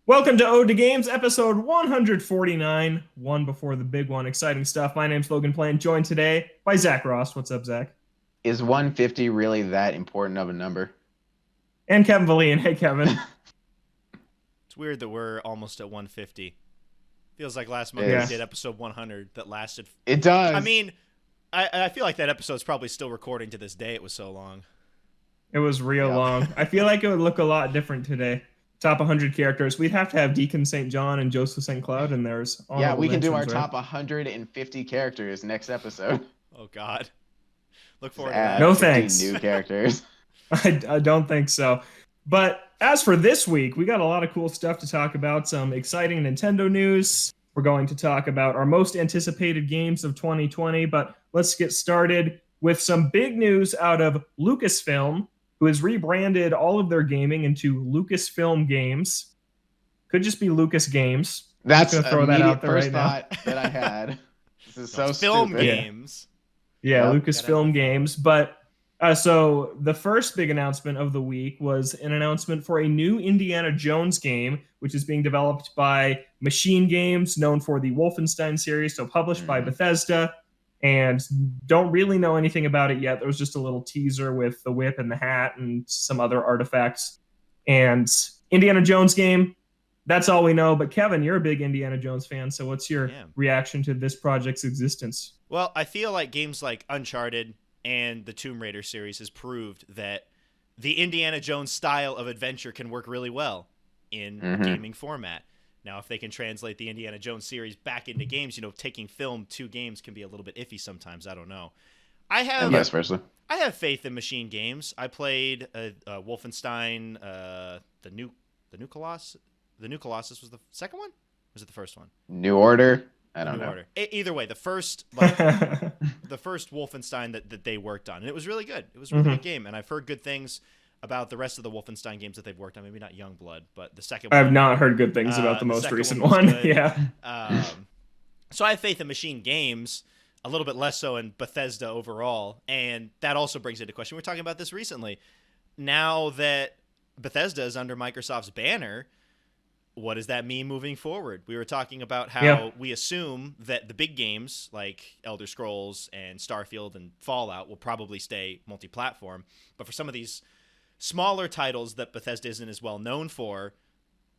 Welcome to Ode to Games, episode 149, one before the big one. Exciting stuff. My name's Logan Plant, joined today by Zach Rost. What's up, Zach? Is 150 really that important of a number? And Kevin Vallene. Hey, Kevin. It's weird that we're almost at 150. Feels like last month we did episode 100 that lasted. It does. I mean, I feel like that episode's probably still recording to this day. It was so long. It was real long. I feel like it would look a lot different today. Top 100 characters. We'd have to have Deacon St. John and Joseph St. Cloud in there. Yeah, we can do our top 150 characters next episode. Oh, God. Look forward to that. No thanks. New characters. I don't think so. But as for this week, we got a lot of cool stuff to talk about. Some exciting Nintendo news. We're going to talk about our most anticipated games of 2020. But let's get started with some big news out of LucasFilm, who has rebranded all of their gaming into LucasFilm Games. Could just be Lucas Games. That's throw that out there first right thought that I had. This is so Film stupid. Games. Yeah, Lucasfilm Games. But so the first big announcement of the week was an announcement for a new Indiana Jones game, which is being developed by Machine Games, known for the Wolfenstein series, so published by Bethesda. And don't really know anything about it yet. There was just a little teaser with the whip and the hat and some other artifacts. And Indiana Jones game, that's all we know. But Kevin, you're a big Indiana Jones fan, so what's your reaction to this project's existence? Well, I feel like games like Uncharted and the Tomb Raider series has proved that the Indiana Jones style of adventure can work really well in gaming format. Now, if they can translate the Indiana Jones series back into games, taking film to games can be a little bit iffy sometimes. I don't know. I have faith in Machine Games. I played Wolfenstein, the new Colossus. The new Colossus was the second one? Or was it the first one? New Order. I don't know. Order. Either way, the first the first Wolfenstein that they worked on, and it was really good. It was a really good game, and I've heard good things about the rest of the Wolfenstein games that they've worked on. Maybe not Youngblood, but the second one. I've not heard good things about the most recent one. Yeah. So I have faith in Machine Games, a little bit less so in Bethesda overall, and that also brings into question. We were talking about this recently. Now that Bethesda is under Microsoft's banner, what does that mean moving forward? We were talking about how we assume that the big games like Elder Scrolls and Starfield and Fallout will probably stay multi-platform, but for some of these smaller titles that Bethesda isn't as well known for,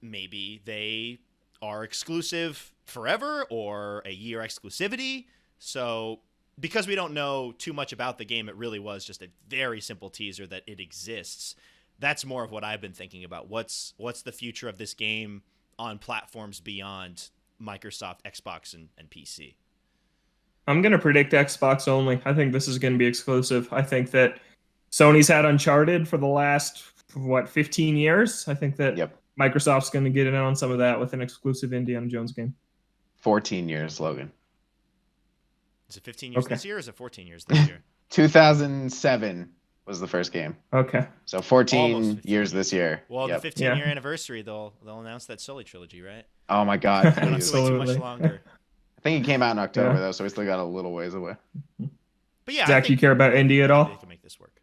maybe they are exclusive forever or a year exclusivity. So because we don't know too much about the game, it really was just a very simple teaser that it exists. That's more of what I've been thinking about. What's the future of this game on platforms beyond Microsoft, Xbox, and PC? I'm going to predict Xbox only. I think this is going to be exclusive. I think that Sony's had Uncharted for the last, 15 years? I think that Microsoft's going to get in on some of that with an exclusive Indiana Jones game. 14 years, Logan. Is it 15 years this year or is it 14 years this year? 2007 was the first game. Okay. So 14 years this year. Well, the 15-year anniversary, they'll announce that Sully trilogy, right? Oh, my God. I don't have to wait too much longer. I think it came out in October, though, so we still got a little ways away. But yeah, Zach, you care about Indy at all? They can make this work.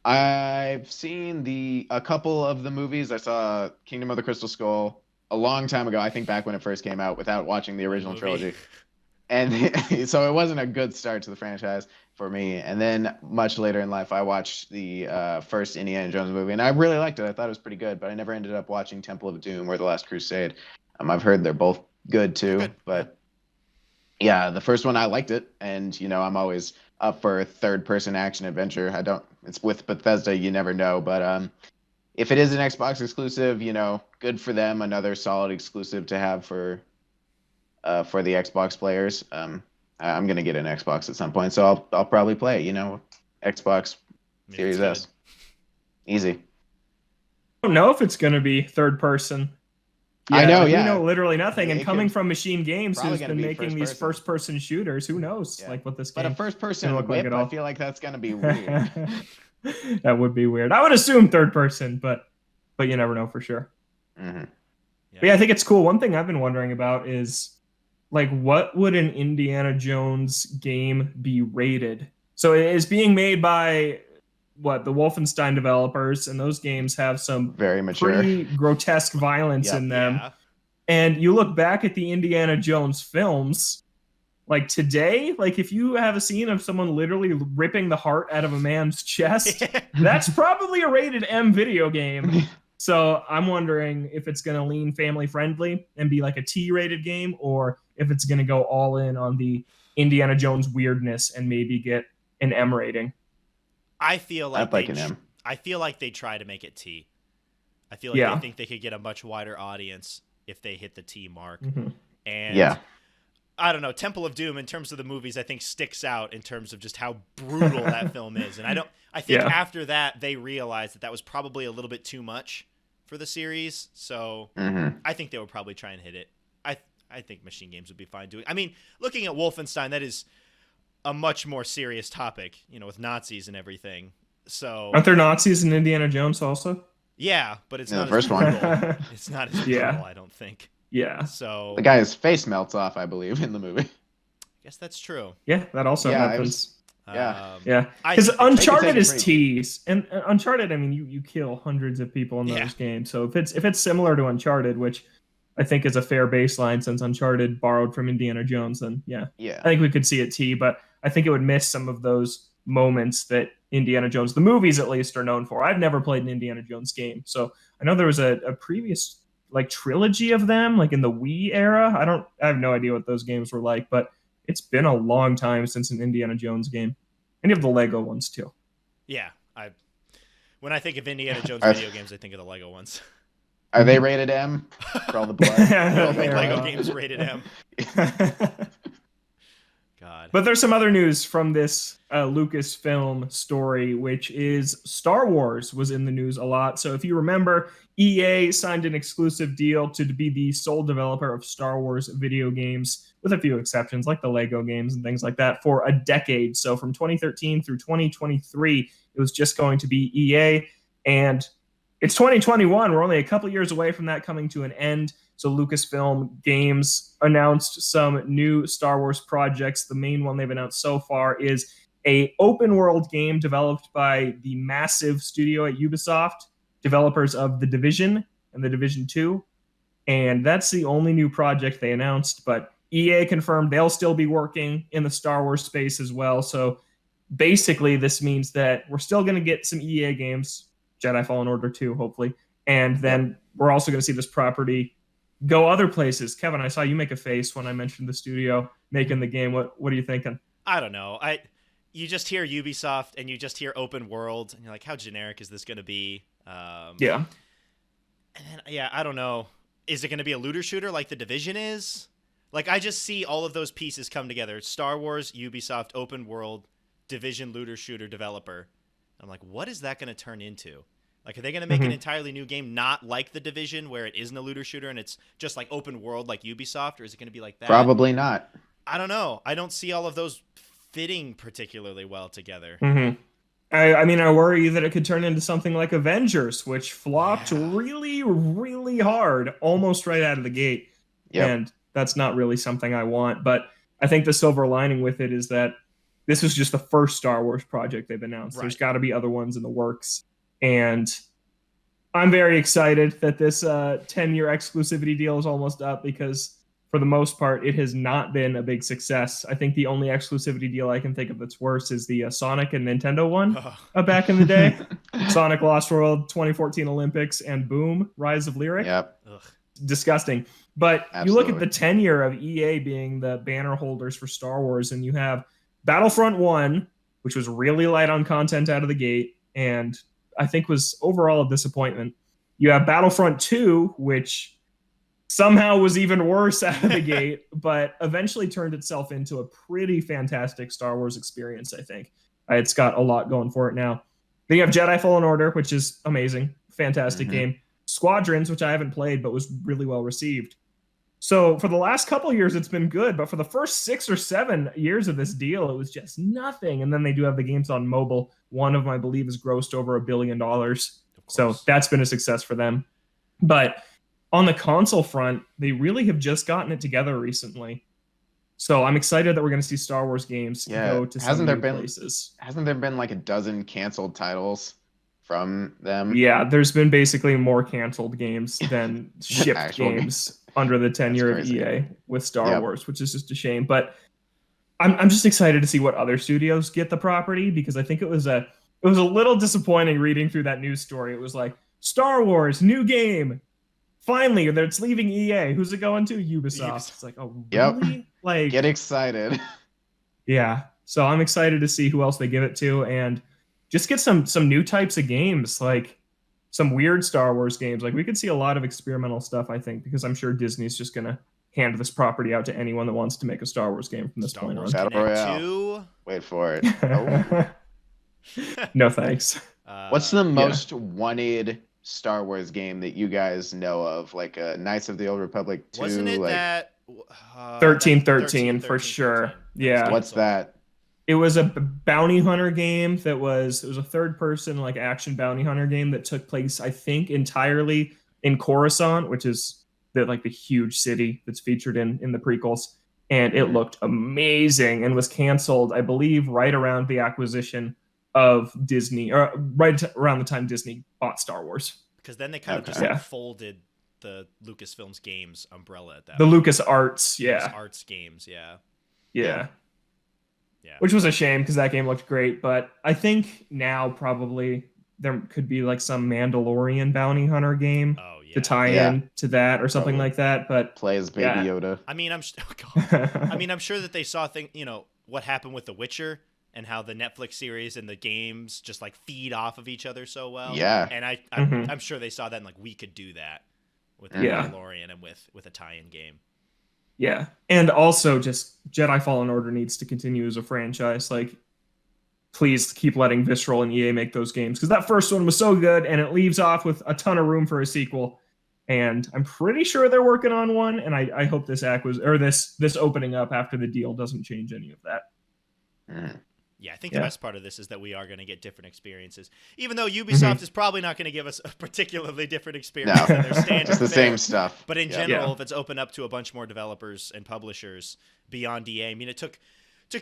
I've seen a couple of the movies. I saw Kingdom of the Crystal Skull a long time ago, I think back when it first came out, without watching the original trilogy. And so it wasn't a good start to the franchise for me. And then much later in life, I watched the first Indiana Jones movie, and I really liked it. I thought it was pretty good, but I never ended up watching Temple of Doom or The Last Crusade. I've heard they're both good too, but yeah, the first one I liked it, and I'm always up for third-person action adventure. It's with Bethesda, you never know, but if it is an Xbox exclusive, good for them. Another solid exclusive to have for the Xbox players. I'm gonna get an Xbox at some point, so I'll probably play. Xbox Series S. Easy. I don't know if it's gonna be third person. I know, We know literally nothing. And coming from Machine Games, who's been be making these first-person shooters, who knows what this game? But a first-person whip, I feel like that's gonna be weird. That would be weird. I would assume third person, but you never know for sure. Mm-hmm. But yeah, I think it's cool. One thing I've been wondering about is, what would an Indiana Jones game be rated? So it is being made by the Wolfenstein developers, and those games have some Very mature. pretty grotesque violence in them. Yeah. And you look back at the Indiana Jones films, like today, like if you have a scene of someone literally ripping the heart out of a man's chest, that's probably a rated M video game. So I'm wondering if it's going to lean family friendly and be like a T-rated game, or if it's going to go all in on the Indiana Jones weirdness and maybe get an M rating. I feel like I'd like an M. I feel like they try to make it T. I feel like Yeah. they think they could get a much wider audience if they hit the T mark. Mm-hmm. And Yeah. I don't know, Temple of Doom in terms of the movies I think sticks out in terms of just how brutal that film is. And I think after that they realized that was probably a little bit too much for the series. So I think they would probably try and hit it. I think Machine Games would be fine doing. I mean, looking at Wolfenstein, that is a much more serious topic, with Nazis and everything. So aren't there Nazis in Indiana Jones also? Yeah, but it's Yeah, not the first as brutal. one. It's not as brutal, I don't think. Yeah. So The guy's face melts off, I believe, in the movie. I guess that's true. Yeah, that also happens. Yeah. Yeah, I because think they- Uncharted is pretty T's, and Uncharted. I mean, you kill hundreds of people in those games. So if it's similar to Uncharted, which I think is a fair baseline since Uncharted borrowed from Indiana Jones, then I think we could see it T. But I think it would miss some of those moments that Indiana Jones, the movies at least, are known for. I've never played an Indiana Jones game, so I know there was a previous like trilogy of them, like in the Wii era. I have no idea what those games were like, but it's been a long time since an Indiana Jones game. And you have the Lego ones too. Yeah, when I think of Indiana Jones video games, I think of the Lego ones. Are they rated M for all the blood? I don't think Fair Lego enough. games rated M. God. But there's some other news from this Lucasfilm story, which is Star Wars was in the news a lot. So if you remember, EA signed an exclusive deal to be the sole developer of Star Wars video games, with a few exceptions, like the Lego games and things like that, for a decade. So from 2013 through 2023, it was just going to be EA. And it's 2021. We're only a couple years away from that coming to an end. So Lucasfilm Games announced some new Star Wars projects. The main one they've announced so far is a open world game developed by the massive studio at Ubisoft, developers of The Division and The Division 2. And that's the only new project they announced. But EA confirmed they'll still be working in the Star Wars space as well. So basically, this means that we're still going to get some EA games, Jedi Fallen Order 2, hopefully. And then we're also going to see this property go other places. Kevin, I saw you make a face when I mentioned the studio making the game. What are you thinking? I don't know. You just hear Ubisoft and you just hear open world, and you're like, how generic is this going to be? Yeah. And then, I don't know. Is it going to be a looter shooter like The Division is? Like, I just see all of those pieces come together. Star Wars, Ubisoft, open world, Division looter shooter developer. I'm like, what is that going to turn into? Like, are they going to make an entirely new game not like The Division, where it isn't a looter shooter and it's just like open world like Ubisoft, or is it going to be like that? Probably not. I don't know. I don't see all of those fitting particularly well together. I mean, I worry that it could turn into something like Avengers, which flopped really, really hard, almost right out of the gate. Yep. And that's not really something I want. But I think the silver lining with it is that this is just the first Star Wars project they've announced. Right. There's got to be other ones in the works. And I'm very excited that this 10-year exclusivity deal is almost up, because for the most part, it has not been a big success. I think the only exclusivity deal I can think of that's worse is the Sonic and Nintendo one back in the day. Sonic Lost World, 2014 Olympics, and boom, Rise of Lyric. Yep. Ugh. Disgusting. But you look at Absolutely. the tenure of EA being the banner holders for Star Wars, and you have Battlefront 1, which was really light on content out of the gate, and I think was overall a disappointment. You have Battlefront 2, which somehow was even worse out of the gate, but eventually turned itself into a pretty fantastic Star Wars experience, I think. It's got a lot going for it now. Then you have Jedi Fallen Order, which is amazing. Fantastic game. Squadrons, which I haven't played, but was really well received. So for the last couple of years, it's been good. But for the first 6 or 7 years of this deal, it was just nothing. And then they do have the games on mobile. One of them, I believe, has grossed over $1 billion. So that's been a success for them. But on the console front, they really have just gotten it together recently. So I'm excited that we're going to see Star Wars games go to some new places. Hasn't there been like a dozen canceled titles from them? Yeah, there's been basically more canceled games than shipped games under the tenure of EA with Star Wars, which is just a shame. But I'm just excited to see what other studios get the property, because I think it was a little disappointing reading through that news story. It was like, Star Wars new game, finally, it's leaving EA. Who's it going to? Ubisoft. It's like, oh really? Yep. Like, get excited. Yeah. So I'm excited to see who else they give it to, and just get some new types of games, like some weird Star Wars games. Like, we could see a lot of experimental stuff, I think, because I'm sure Disney's just gonna hand this property out to anyone that wants to make a Star Wars game from this point on. Battle Royale. Wait for it. Oh. No thanks. What's the most wanted Star Wars game that you guys know of? Like Knights of the Old Republic 2? Wasn't it like, that 1313 for sure. Yeah. What's that? It was a bounty hunter game it was a third person like action bounty hunter game that took place, I think, entirely in Coruscant, which is the huge city that's featured in the prequels. And it looked amazing and was canceled, I believe, right around the acquisition of Disney, or right around the time Disney bought Star Wars. Because then they kind of just folded the Lucasfilms Games umbrella at that point. The LucasArts, Arts Games, yeah. Which was a shame, because that game looked great. But I think now probably there could be like some Mandalorian bounty hunter game to tie in to that or something like that. But play as Baby Yoda. I mean, I'm sure that they saw what happened with The Witcher and how the Netflix series and the games just like feed off of each other so well. Yeah. And I'm sure they saw that and like, we could do that with the Mandalorian and with a tie-in game. Yeah. And also, just Jedi Fallen Order needs to continue as a franchise. Like, please keep letting Visceral and EA make those games, because that first one was so good, and it leaves off with a ton of room for a sequel. And I'm pretty sure they're working on one, and I hope this this opening up after the deal doesn't change any of that. Yeah, I think the best part of this is that we are going to get different experiences. Even though Ubisoft is probably not going to give us a particularly different experience than their standard. It's the same stuff. But in general, if it's open up to a bunch more developers and publishers beyond EA, I mean, it took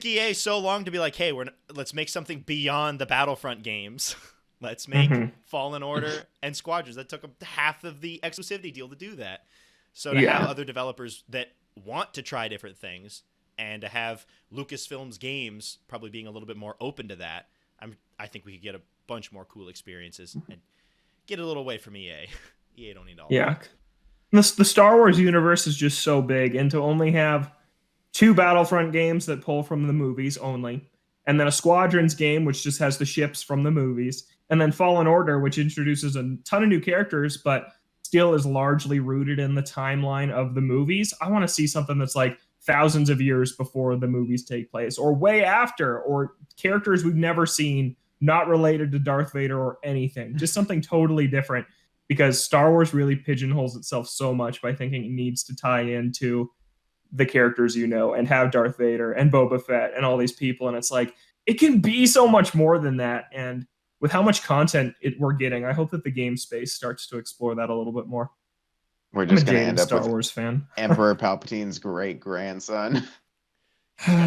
EA so long to be like, hey, let's make something beyond the Battlefront games. Let's make Fallen Order and Squadrons. That took half of the exclusivity deal to do that. So to have other developers that want to try different things, and to have Lucasfilm's Games probably being a little bit more open to that, I think we could get a bunch more cool experiences and get a little away from EA. EA don't need all that. The Star Wars universe is just so big, and to only have 2 Battlefront games that pull from the movies only, and then a Squadrons game, which just has the ships from the movies, and then Fallen Order, which introduces a ton of new characters, but still is largely rooted in the timeline of the movies. I want to see something that's like thousands of years before the movies take place, or way after, or characters we've never seen, not related to Darth Vader or anything. Just something totally different, because Star Wars really pigeonholes itself so much by thinking it needs to tie into the characters and have Darth Vader and Boba Fett and all these people. And it's like, it can be so much more than that. And with how much content we're getting, I hope that the game space starts to explore that a little bit more. We're just going to end up Star with Wars fan. Emperor Palpatine's great grandson.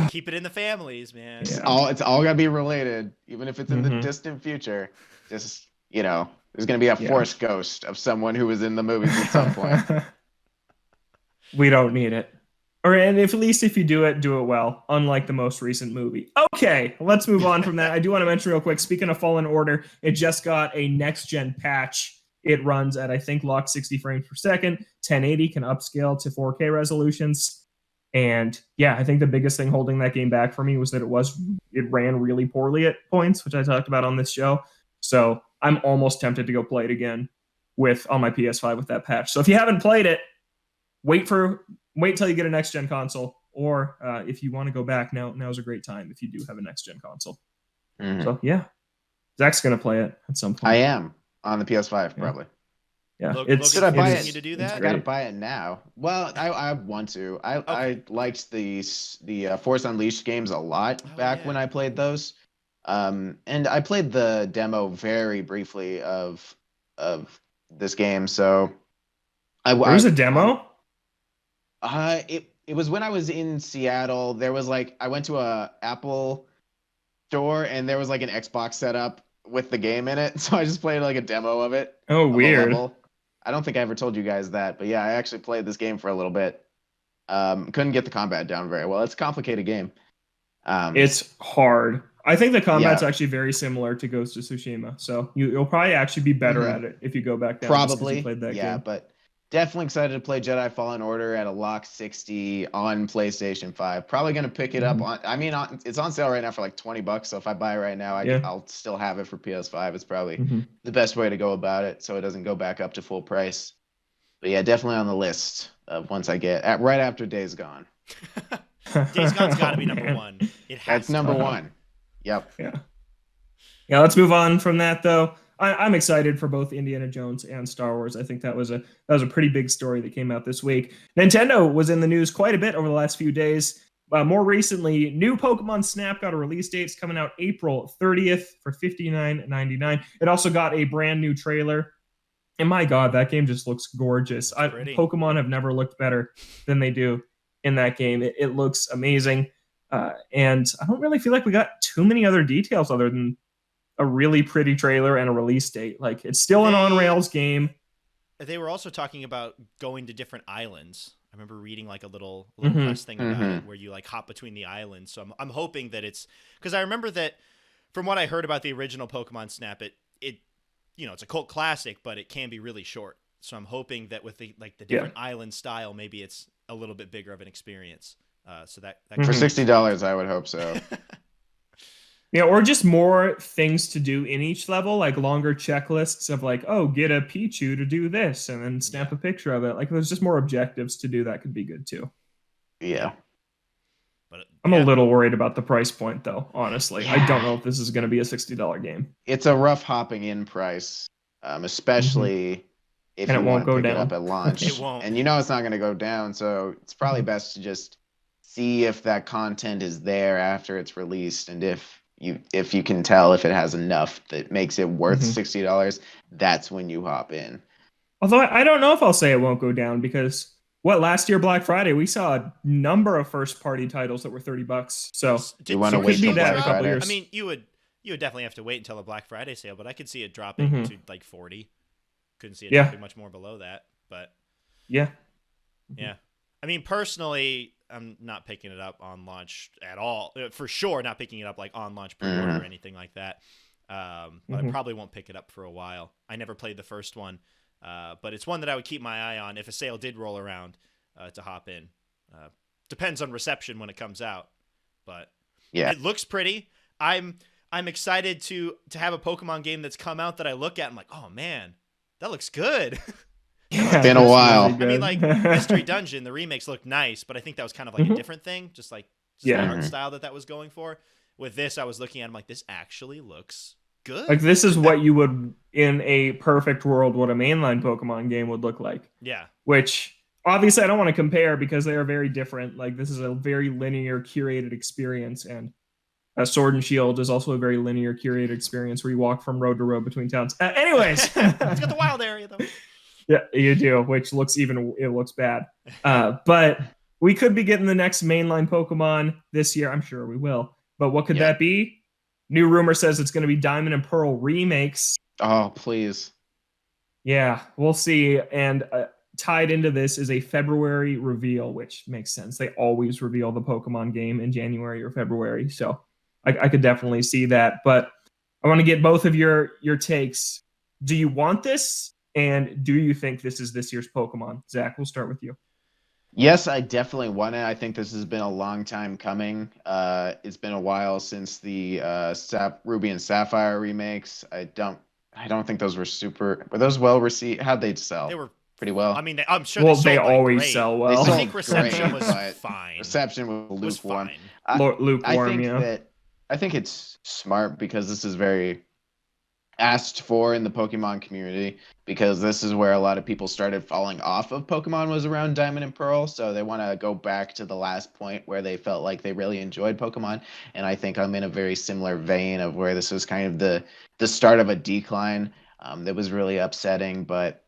Keep it in the families, man. It's all got to be related, even if it's in the distant future. Just, there's going to be a Force ghost of someone who was in the movies at some point. We don't need it. And at least if you do it well, unlike the most recent movie. Okay, let's move on from that. I do want to mention real quick, speaking of Fallen Order, it just got a next-gen patch. It runs at, I think, locked 60 frames per second. 1080 can upscale to 4K resolutions. And yeah, I think the biggest thing holding that game back for me was that it ran really poorly at points, which I talked about on this show. So I'm almost tempted to go play it again on my PS5 with that patch. So if you haven't played it, wait till you get a next-gen console. Or if you want to go back, now's a great time if you do have a next-gen console. So yeah, Zach's going to play it at some point. I am. On the PS5, probably. Yeah. Should I buy it? To do that? I gotta buy it now. Well, I want to. I liked the Force Unleashed games a lot back when I played those. And I played the demo very briefly of this game. So there was a demo? it was when I was in Seattle. There was like I went to a Apple store and there was like an Xbox set up with the game in it. So I just played like a demo of it. Oh, of a weird. level. I don't think I ever told you guys that, but yeah, I actually played this game for a little bit. Couldn't get the combat down very well. It's a complicated game. It's hard. I think the combat's Yeah. actually very similar to Ghost of Tsushima, so you'll probably actually be better at it if you go back down. just 'cause Probably. you played that Yeah, game. but definitely excited to play Jedi Fallen Order at a lock 60 on PlayStation 5. Probably going to pick it up on, I mean, it's on sale right now for like $20. So if I buy it right now, Yeah. I'll still have it for PS5. It's probably Mhm. the best way to go about it so it doesn't go back up to full price. But yeah, definitely on the list of once I get right after Days Gone. Days Gone's got to be Oh, number man. one. It has That's to. number one. Yep. Yeah, let's move on from that though. I'm excited for both Indiana Jones and Star Wars. I think that was a pretty big story that came out this week. Nintendo was in the news quite a bit over the last few days. More recently, new Pokemon Snap got a release date. It's coming out April 30th for $59.99. It also got a brand new trailer. And my God, that game just looks gorgeous. Pretty. Pokemon have never looked better than they do in that game. It looks amazing. And I don't really feel like we got too many other details other than a really pretty trailer and a release date. Like, it's still an on-rails game. They were also talking about going to different islands. I remember reading like a little Mhm. press thing about it where you like hop between the islands. So I'm hoping that it's because I remember that from what I heard about the original Pokemon Snap, it it's a cult classic, but it can be really short. So I'm hoping that with the different island style, maybe it's a little bit bigger of an experience. So that For $60, I would hope so. Yeah, or just more things to do in each level, like longer checklists of like, oh, get a Pichu to do this, and then snap a picture of it. Like, there's just more objectives to do that could be good too. Yeah. But I'm a little worried about the price point, though. Honestly, I don't know if this is going to be a $60 game. It's a rough hopping in price, especially if And you it won't want to go pick it down. up at launch. It won't. And you know it's not going to go down, so it's probably best to just see if that content is there after it's released, and if you can tell if it has enough that makes it worth $60, that's when you hop in. Although I don't know if I'll say it won't go down because last year Black Friday we saw a number of first-party titles that were $30. So You want to so wait could till be that Black in a couple Friday? years. I mean, you would definitely have to wait until a Black Friday sale, but I could see it dropping to like 40. Couldn't see it dropping much more below that, but yeah. I mean, personally, I'm not picking it up on launch at all. For sure, not picking it up like on launch pre-order or anything like that. But I probably won't pick it up for a while. I never played the first one, but it's one that I would keep my eye on if a sale did roll around to hop in. Depends on reception when it comes out, but it looks pretty. I'm excited to have a Pokemon game that's come out that I look at. I'm like, oh man, that looks good. It's been a while. Really I mean, like Mystery Dungeon, the remakes look nice, but I think that was kind of like a different thing, just the art style that was going for. With this, I was looking at, I'm like, this actually looks good. Like, this is what you would, in a perfect world, what a mainline Pokemon game would look like. Yeah. Which, obviously, I don't want to compare because they are very different. Like, this is a very linear, curated experience, and Sword and Shield is also a very linear, curated experience where you walk from road to road between towns. Anyways. It's got the wild area, though. Yeah, you do, which looks bad. But we could be getting the next mainline Pokemon this year. I'm sure we will. But what could that be? New rumor says it's going to be Diamond and Pearl remakes. Oh, please. Yeah, we'll see. And tied into this is a February reveal, which makes sense. They always reveal the Pokemon game in January or February. So I could definitely see that. But I want to get both of your takes. Do you want this? And do you think this is this year's Pokemon? Zach, we'll start with you. Yes, I definitely want it. I think this has been a long time coming. It's been a while since the Ruby and Sapphire remakes. I don't think those were those well received? How'd they sell? They were pretty well. I mean, I'm sure they always great. sell well. I think reception great, was fine. Reception was lukewarm. Lukewarm, I think it's smart because this is very asked for in the Pokemon community, because this is where a lot of people started falling off of Pokemon, was around Diamond and Pearl. So they want to go back to the last point where they felt like they really enjoyed Pokemon. And I think I'm in a very similar vein of where this was kind of the start of a decline that was really upsetting. But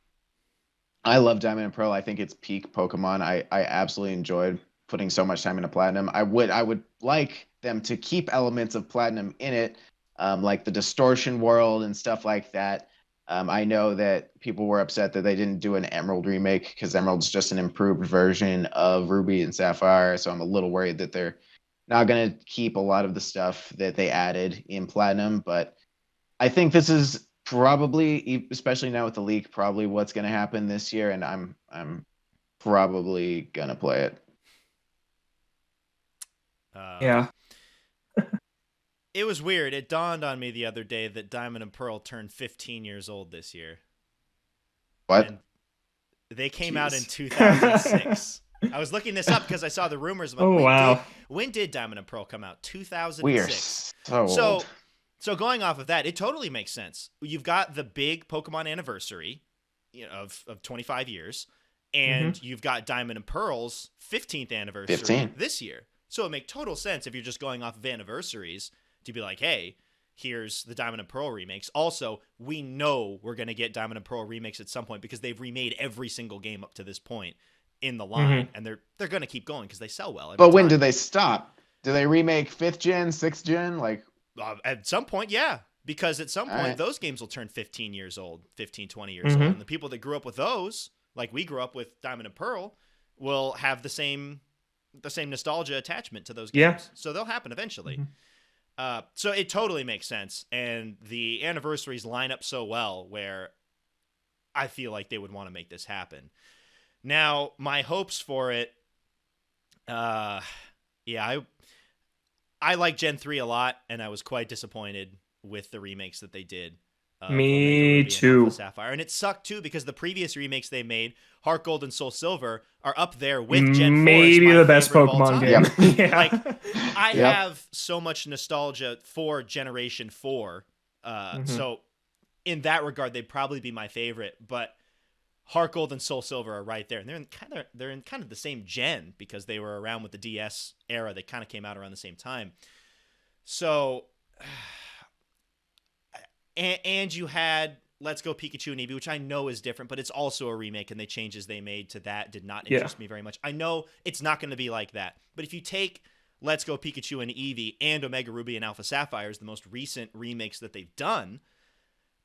I love Diamond and Pearl. I think it's peak Pokemon. I absolutely enjoyed putting so much time into Platinum. I would like them to keep elements of Platinum in it, like the distortion world and stuff like that. I know that people were upset that they didn't do an Emerald remake because Emerald's just an improved version of Ruby and Sapphire. So I'm a little worried that they're not going to keep a lot of the stuff that they added in Platinum. But I think this is probably, especially now with the leak, probably what's going to happen this year. And I'm probably going to play it. Yeah. It was weird. It dawned on me the other day that Diamond and Pearl turned 15 years old this year. What? And they came out in 2006. I was looking this up because I saw the rumors. About, wow. When did Diamond and Pearl come out? 2006. We are so old. So going off of that, it totally makes sense. You've got the big Pokemon anniversary, of 25 years, and you've got Diamond and Pearl's 15th anniversary this year. So it makes total sense if you're just going off of anniversaries to be like, hey, here's the Diamond and Pearl remakes. Also, we know we're going to get Diamond and Pearl remakes at some point because they've remade every single game up to this point in the line, and they're going to keep going because they sell well. But when do they stop? Do they remake 5th gen, 6th gen? Like at some point, yeah. Because at some point, those games will turn 15 years old, 15, 20 years old. And the people that grew up with those, like we grew up with Diamond and Pearl, will have the same nostalgia attachment to those games. Yeah. So they'll happen eventually. So it totally makes sense. And the anniversaries line up so well where I feel like they would want to make this happen. Now, my hopes for it, I like Gen 3 a lot, and I was quite disappointed with the remakes that they did. Me too. And Sapphire. And it sucked too because the previous remakes they made, Heart Gold and Soul Silver, are up there with Gen 4. Maybe the best Pokemon game. Yeah. Like, I have so much nostalgia for Generation 4. So in that regard, they'd probably be my favorite. But Heart Gold and Soul Silver are right there, and they're in kind of the same gen because they were around with the DS era. They kind of came out around the same time. So, and you had Let's Go Pikachu and Eevee, which I know is different, but it's also a remake, and the changes they made to that did not interest me very much. I know it's not going to be like that, but if you take Let's Go Pikachu and Eevee and Omega Ruby and Alpha Sapphire as the most recent remakes that they've done,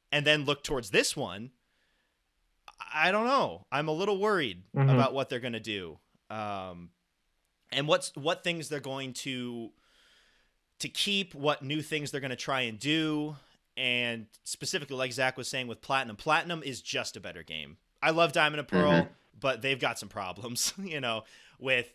and then look towards this one, I don't know. I'm a little worried about what they're going to do, and what things they're going to keep, what new things they're going to try and do, and specifically, like Zach was saying with Platinum. Platinum is just a better game. I love Diamond and Pearl, but they've got some problems, with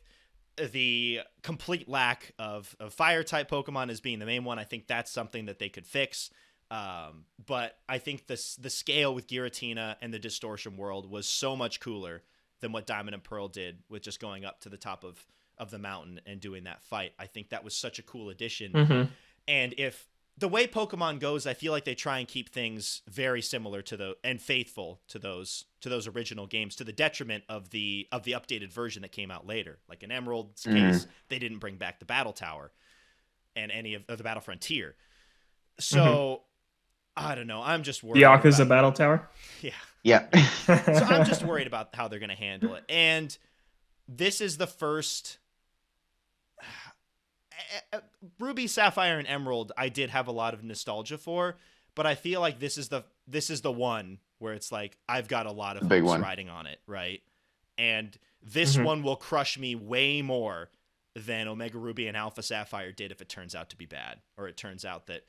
the complete lack of Fire-type Pokemon as being the main one. I think that's something that they could fix. But I think the scale with Giratina and the Distortion world was so much cooler than what Diamond and Pearl did with just going up to the top of the mountain and doing that fight. I think that was such a cool addition. And if the way Pokemon goes, I feel like they try and keep things very similar to and faithful to those original games, to the detriment of the updated version that came out later. Like in Emerald's case, they didn't bring back the Battle Tower and any of the Battle Frontier. So I don't know. I'm just worried. The Yakuza Battle Tower? Yeah. So I'm just worried about how they're going to handle it. And this is the first... Ruby, Sapphire, and Emerald I did have a lot of nostalgia for, but I feel like this is the one where it's like I've got a lot of hopes riding on it, right? And this one will crush me way more than Omega Ruby and Alpha Sapphire did if it turns out to be bad, or it turns out that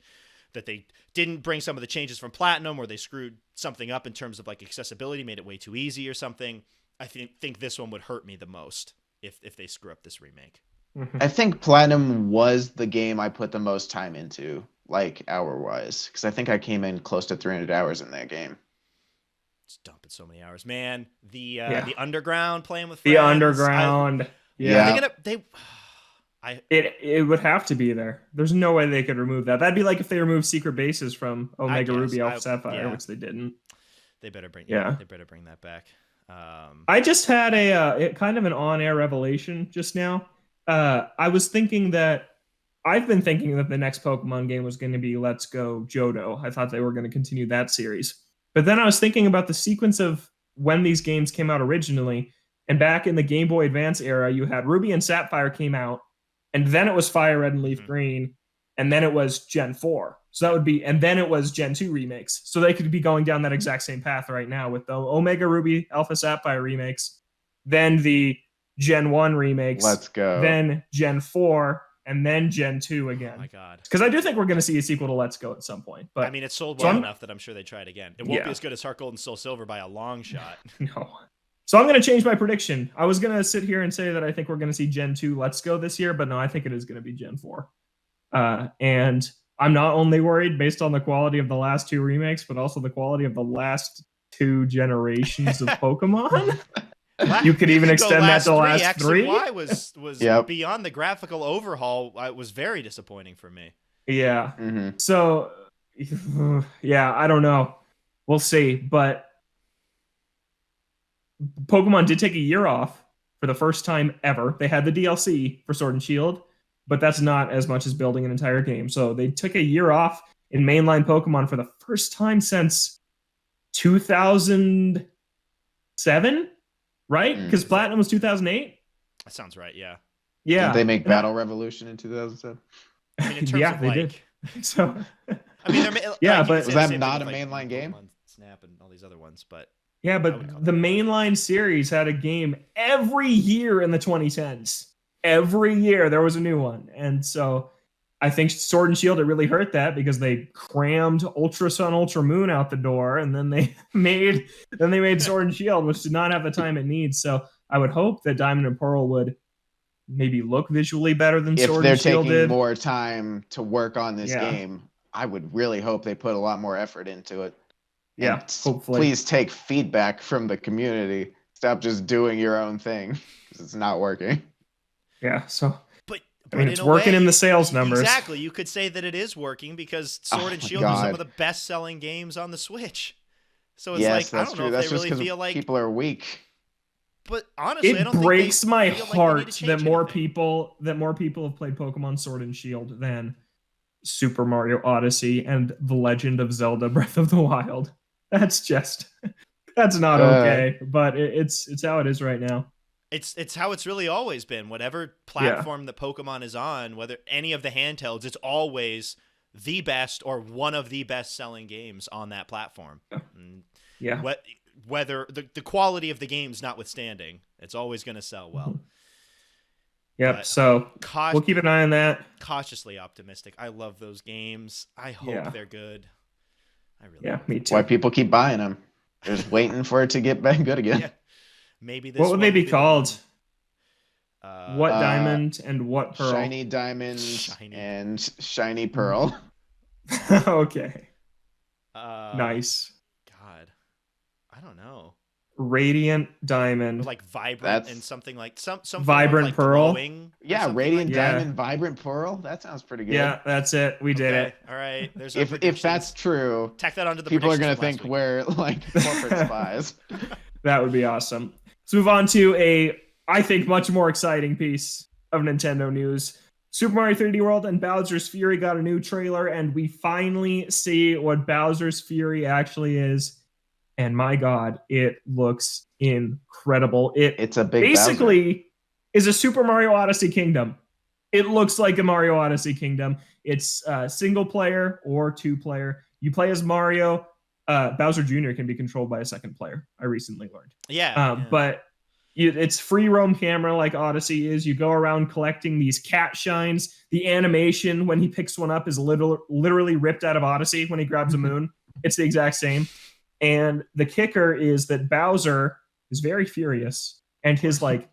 they didn't bring some of the changes from Platinum, or they screwed something up in terms of like accessibility, made it way too easy or something. I think this one would hurt me the most if they screw up this remake. I think Platinum was the game I put the most time into, like hour-wise, because I think I came in close to 300 hours in that game. It's dumping so many hours, man. The Underground, playing with friends. The Underground. It would have to be there. There's no way they could remove that. That'd be like if they removed Secret Bases from Omega Ruby Alpha Sapphire, which they didn't. They better bring that back. I just had a kind of an on-air revelation just now. I've been thinking that the next Pokemon game was going to be Let's Go Johto. I thought they were going to continue that series. But then I was thinking about the sequence of when these games came out originally. And back in the Game Boy Advance era, you had Ruby and Sapphire came out, and then it was Fire Red and Leaf Green, and then it was Gen 4. So that would be, and then it was Gen 2 remakes. So they could be going down that exact same path right now with the Omega Ruby Alpha Sapphire remakes, then the Gen 1 remakes. Let's go. Then Gen 4, and then Gen 2 again. Oh my God. Because I do think we're going to see a sequel to Let's Go at some point. But I mean, it sold well enough that I'm sure they try it again. It won't be Yeah. as good as Heart Gold and Soul Silver by a long shot. No. So I'm going to change my prediction. I was going to sit here and say that I think we're going to see Gen 2 Let's Go this year, but no, I think it is going to be Gen 4. And I'm not only worried based on the quality of the last 2 remakes, but also the quality of the last 2 generations of Pokemon. You could even extend that to the last X 3. And Y was Yep. beyond the graphical overhaul. It was very disappointing for me. Yeah. Mm-hmm. So, yeah, I don't know. We'll see. But Pokemon did take a year off for the first time ever. They had the DLC for Sword and Shield, but that's not as much as building an entire game. So they took a year off in mainline Pokemon for the first time since 2007, right? Because Platinum was 2008. That sounds right. Yeah. Yeah. Did they make Battle Revolution in 2007? I mean, in terms Yeah, of they like, did. So, I mean, Yeah, like, you but- could say Was the that same not thing a with, mainline game? Pokemon Snap and all these other ones, but yeah, I would call but the that mainline series had a game every year in the 2010s. Every year there was a new one. And so I think Sword and Shield, it really hurt that because they crammed Ultra Sun, Ultra Moon out the door, and then they made Sword and Shield, which did not have the time it needs. So I would hope that Diamond and Pearl would maybe look visually better than If Sword they're and Shield taking did. more time to work on this Yeah. game, I would really hope they put a lot more effort into it. Yeah, And hopefully. Please take feedback from the community. Stop just doing your own thing because it's not working. Yeah, so But I mean, in it's a working way, in the sales numbers. Exactly. You could say that it is working because Sword and my Shield are some God. of the best-selling games on the Switch. So it's Yes, like I that's don't true. know if That's they just really because feel like. people are weak. But honestly, I It don't breaks think my they feel like they need heart to that change more anything. people have played Pokemon Sword and Shield than Super Mario Odyssey and The Legend of Zelda Breath of the Wild. That's not okay, but it's how it is right now. It's how it's really always been. Whatever platform that Pokemon is on, whether any of the handhelds, it's always the best or one of the best-selling games on that platform. And Yeah. whether the quality of the games notwithstanding, it's always going to sell well. Yep. But So Cau- we'll keep an eye on that. cautiously optimistic. I love those games. I hope Yeah. they're good. I really Yeah, hope me That's too. why people keep buying them. They're just waiting for it to get back good again. Yeah. Maybe this What would one they will be the called? one. What Diamond and what Pearl? Shiny Diamond Shiny. and Shiny Pearl. Okay. Nice. God, I don't know. Radiant Diamond. Like vibrant That's- and something like some form of, Vibrant like, Pearl? glowing or Yeah, something Radiant like Yeah. Diamond, Vibrant Pearl. That sounds pretty good. Yeah, that's it. We did Okay, it. all right. There's our If predictions. that's true, Tack that onto the people are gonna predictions think from we're like corporate spies. That would be awesome. Let's move on to a, I think, much more exciting piece of Nintendo news. Super Mario 3D World and Bowser's Fury got a new trailer, and we finally see what Bowser's Fury actually is. And my God, it looks incredible. It's a big basically is a Super Mario Odyssey Kingdom. It looks like a Mario Odyssey Kingdom. It's single player or 2-player. You play as Mario. Bowser Jr. can be controlled by a second player. I recently learned. Yeah. But it's free roam camera like Odyssey is. You go around collecting these cat shines. The animation when he picks one up is literally ripped out of Odyssey when he grabs a moon. It's the exact same. And the kicker is that Bowser is very furious, and his like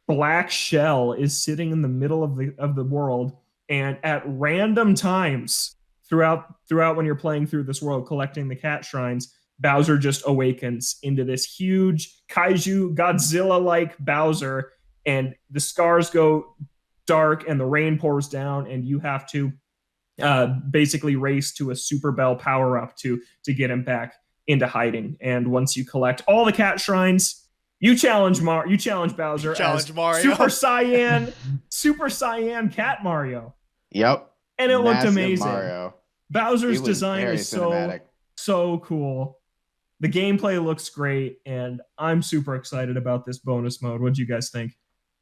black shell is sitting in the middle of the world. And at random times throughout when you're playing through this world, collecting the cat shrines, Bowser just awakens into this huge kaiju Godzilla-like Bowser, and the scars go dark and the rain pours down, and you have to basically race to a Super Bell power-up to get him back into hiding. And once you collect all the cat shrines, you challenge Bowser Challenge as Mario. Super Cyan Cat Mario. Yep. And it looked Massive amazing. Mario. Bowser's He was design very is cinematic. so cool. the gameplay looks great, and I'm super excited about this bonus mode. What do you guys think?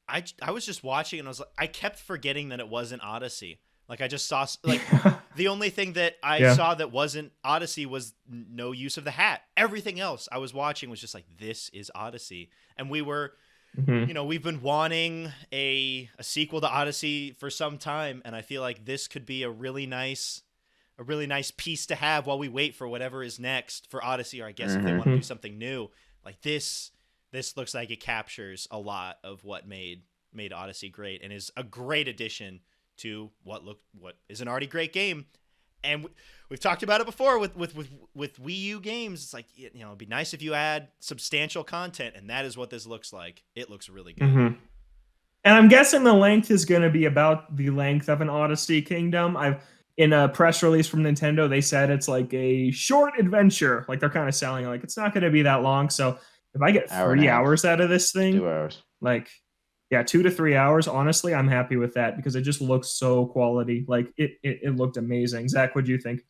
I was just watching and I was like, I kept forgetting that it wasn't Odyssey. Like I just saw like the only thing that I saw that wasn't Odyssey was no use of the hat. Everything else I was watching was just like, this is Odyssey. And we were, you know, we've been wanting a sequel to Odyssey for some time, and I feel like this could be a really nice piece to have while we wait for whatever is next for Odyssey, or I guess if they want to do something new. Like this looks like it captures a lot of what made Odyssey great, and is a great addition to what is an already great game. And we've talked about it before with Wii U games. It's like, you know, it'd be nice if you add substantial content, and that is what this looks like. It looks really good. And I'm guessing the length is going to be about the length of an Odyssey Kingdom. In a press release from Nintendo, they said it's like a short adventure. Like they're kind of selling like it's not going to be that long. So if I get 3 hours out of this thing, 2 hours, like 2 to 3 hours, honestly, I'm happy with that because it just looks so quality. Like it looked amazing. Zach, what do you think?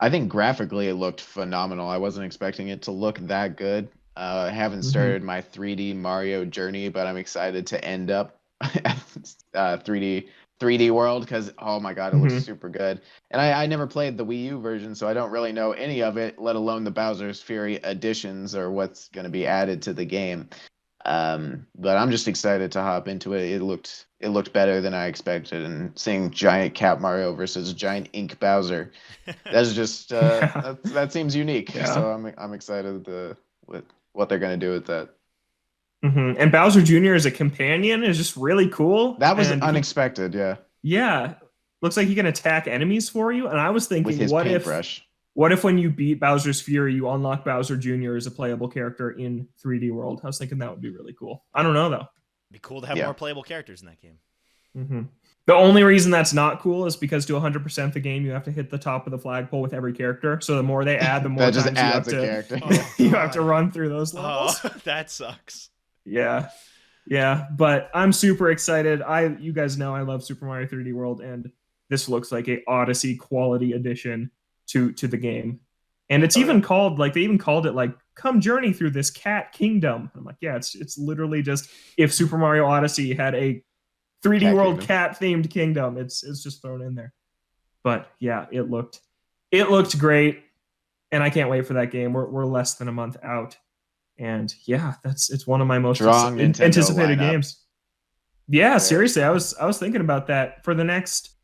I think graphically it looked phenomenal. I wasn't expecting it to look that good. I haven't started my 3D Mario journey, but I'm excited to end up at 3D World because, oh my god, it looks super good. And I never played the Wii U version, so I don't really know any of it, let alone the Bowser's Fury additions or what's going to be added to the game. But I'm just excited to hop into it. It looked better than I expected, and seeing giant Cat Mario versus giant Ink Bowser, that's just that seems unique. Yeah. So I'm excited with what they're going to do with that. And Bowser Jr. as a companion is just really cool. That was unexpected. Yeah. Looks like he can attack enemies for you. And I was thinking, with his paintbrush. What if when you beat Bowser's Fury, you unlock Bowser Jr. as a playable character in 3D World? I was thinking that would be really cool. I don't know, though. It'd be cool to have more playable characters in that game. The only reason that's not cool is because to 100% the game, you have to hit the top of the flagpole with every character. So the more they add, the more times you have to run through those levels. Oh, that sucks. Yeah. But I'm super excited. You guys know I love Super Mario 3D World, and this looks like a Odyssey quality addition to the game. And it's even called, like, they even called it like, come journey through this cat kingdom. I'm like, yeah, it's literally just if Super Mario Odyssey had a 3D World cat themed kingdom, it's just thrown in there. But yeah, it looked great, and I can't wait for that game. We're less than a month out, and yeah, it's one of my most anticipated games. Yeah, seriously, I was thinking about that. For the next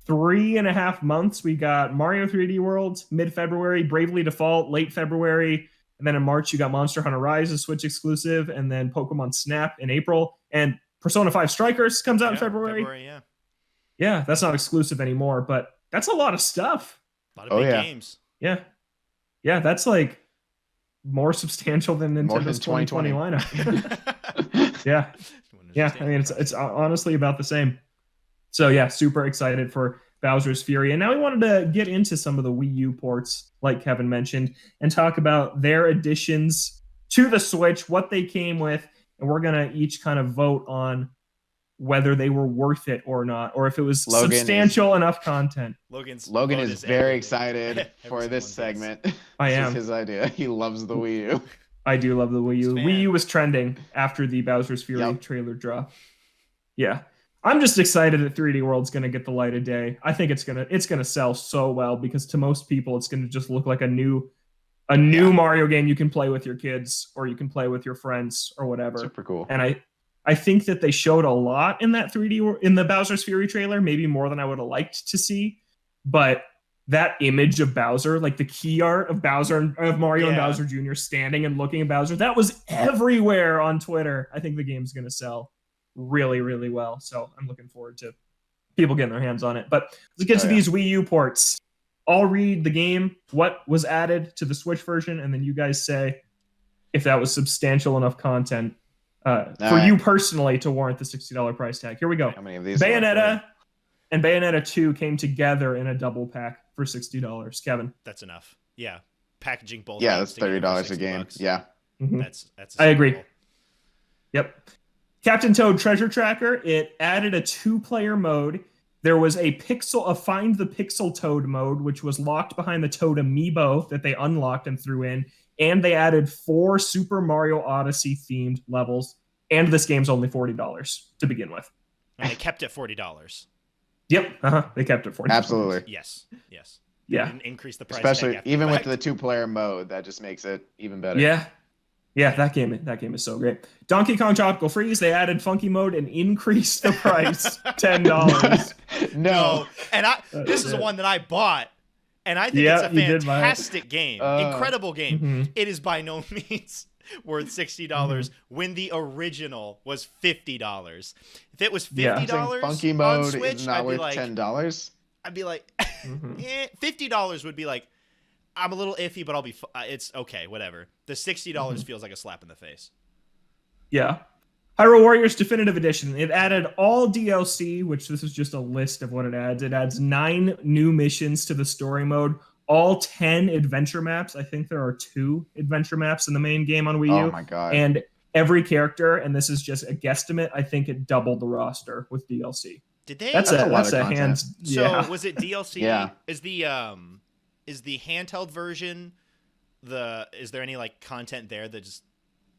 3.5 months, we got Mario 3D World mid-February, Bravely Default late February, and then in March you got Monster Hunter Rise, a Switch exclusive, and then Pokemon Snap in April, and Persona 5 Strikers comes out in February. Yeah, that's not exclusive anymore, but that's a lot of stuff. A lot of big games. Yeah, that's like more substantial than Nintendo's 2020 lineup. Yeah. I mean, it's honestly about the same. So yeah, super excited for Bowser's Fury. And now we wanted to get into some of the Wii U ports, like Kevin mentioned, and talk about their additions to the Switch, what they came with, and we're going to each kind of vote on whether they were worth it or not, or if it was substantial enough content. Logan is very excited for this segment. I am. This is his idea. He loves the Wii U. I do love the Wii U. Wii U was trending after the Bowser's Fury trailer drop. Yeah. I'm just excited that 3D World's going to get the light of day. I think it's going to sell so well because to most people it's going to just look like a new Mario game you can play with your kids or you can play with your friends or whatever. Super cool. And I think that they showed a lot in that 3D in the Bowser's Fury trailer, maybe more than I would have liked to see. But that image of Bowser, like the key art of Mario and Bowser Jr. standing and looking at Bowser, that was everywhere on Twitter. I think the game's going to sell really, really well. So I'm looking forward to people getting their hands on it. But let's get to these Wii U ports. I'll read the game, what was added to the Switch version, and then you guys say if that was substantial enough content for you personally to warrant the $60 price tag. Here we go. How many of these? Bayonetta and Bayonetta 2 came together in a double pack for $60. Kevin? That's enough. Yeah. Packaging both. Yeah, that's $30 a game. Bucks. Yeah. Mm-hmm. That's I agree. Yep. Captain Toad Treasure Tracker, it added a 2-player mode There was a Find the Pixel Toad mode, which was locked behind the Toad amiibo that they unlocked and threw in. And they added 4 Super Mario Odyssey themed levels. And this game's only $40 to begin with. And they kept it $40. Yep. They kept it $40. Absolutely. Yes. Yeah. And increase the price. Especially even with the 2-player mode, that just makes it even better. Yeah. Yeah, that game is so great. Donkey Kong Tropical Freeze, they added funky mode and increased the price $10. No. And this is the one that I bought. And I think it's a fantastic game. Incredible game. Mm-hmm. It is by no means worth $60 when the original was $50. If it was $50 funky on mode Switch, is not I'd be worth like $10. I'd be like $50 would be like, I'm a little iffy, but I'll be it's okay, whatever. The $60 feels like a slap in the face. Yeah. Hyrule Warriors Definitive Edition. It added all DLC, which this is just a list of what it adds. It adds 9 new missions to the story mode, all 10 adventure maps. I think there are 2 adventure maps in the main game on Wii U. Oh my god. And every character, and this is just a guesstimate, I think it doubled the roster with DLC. Did they? That's a content. hands. So yeah. was it DLC? Yeah. Is the handheld version is there any like content there that just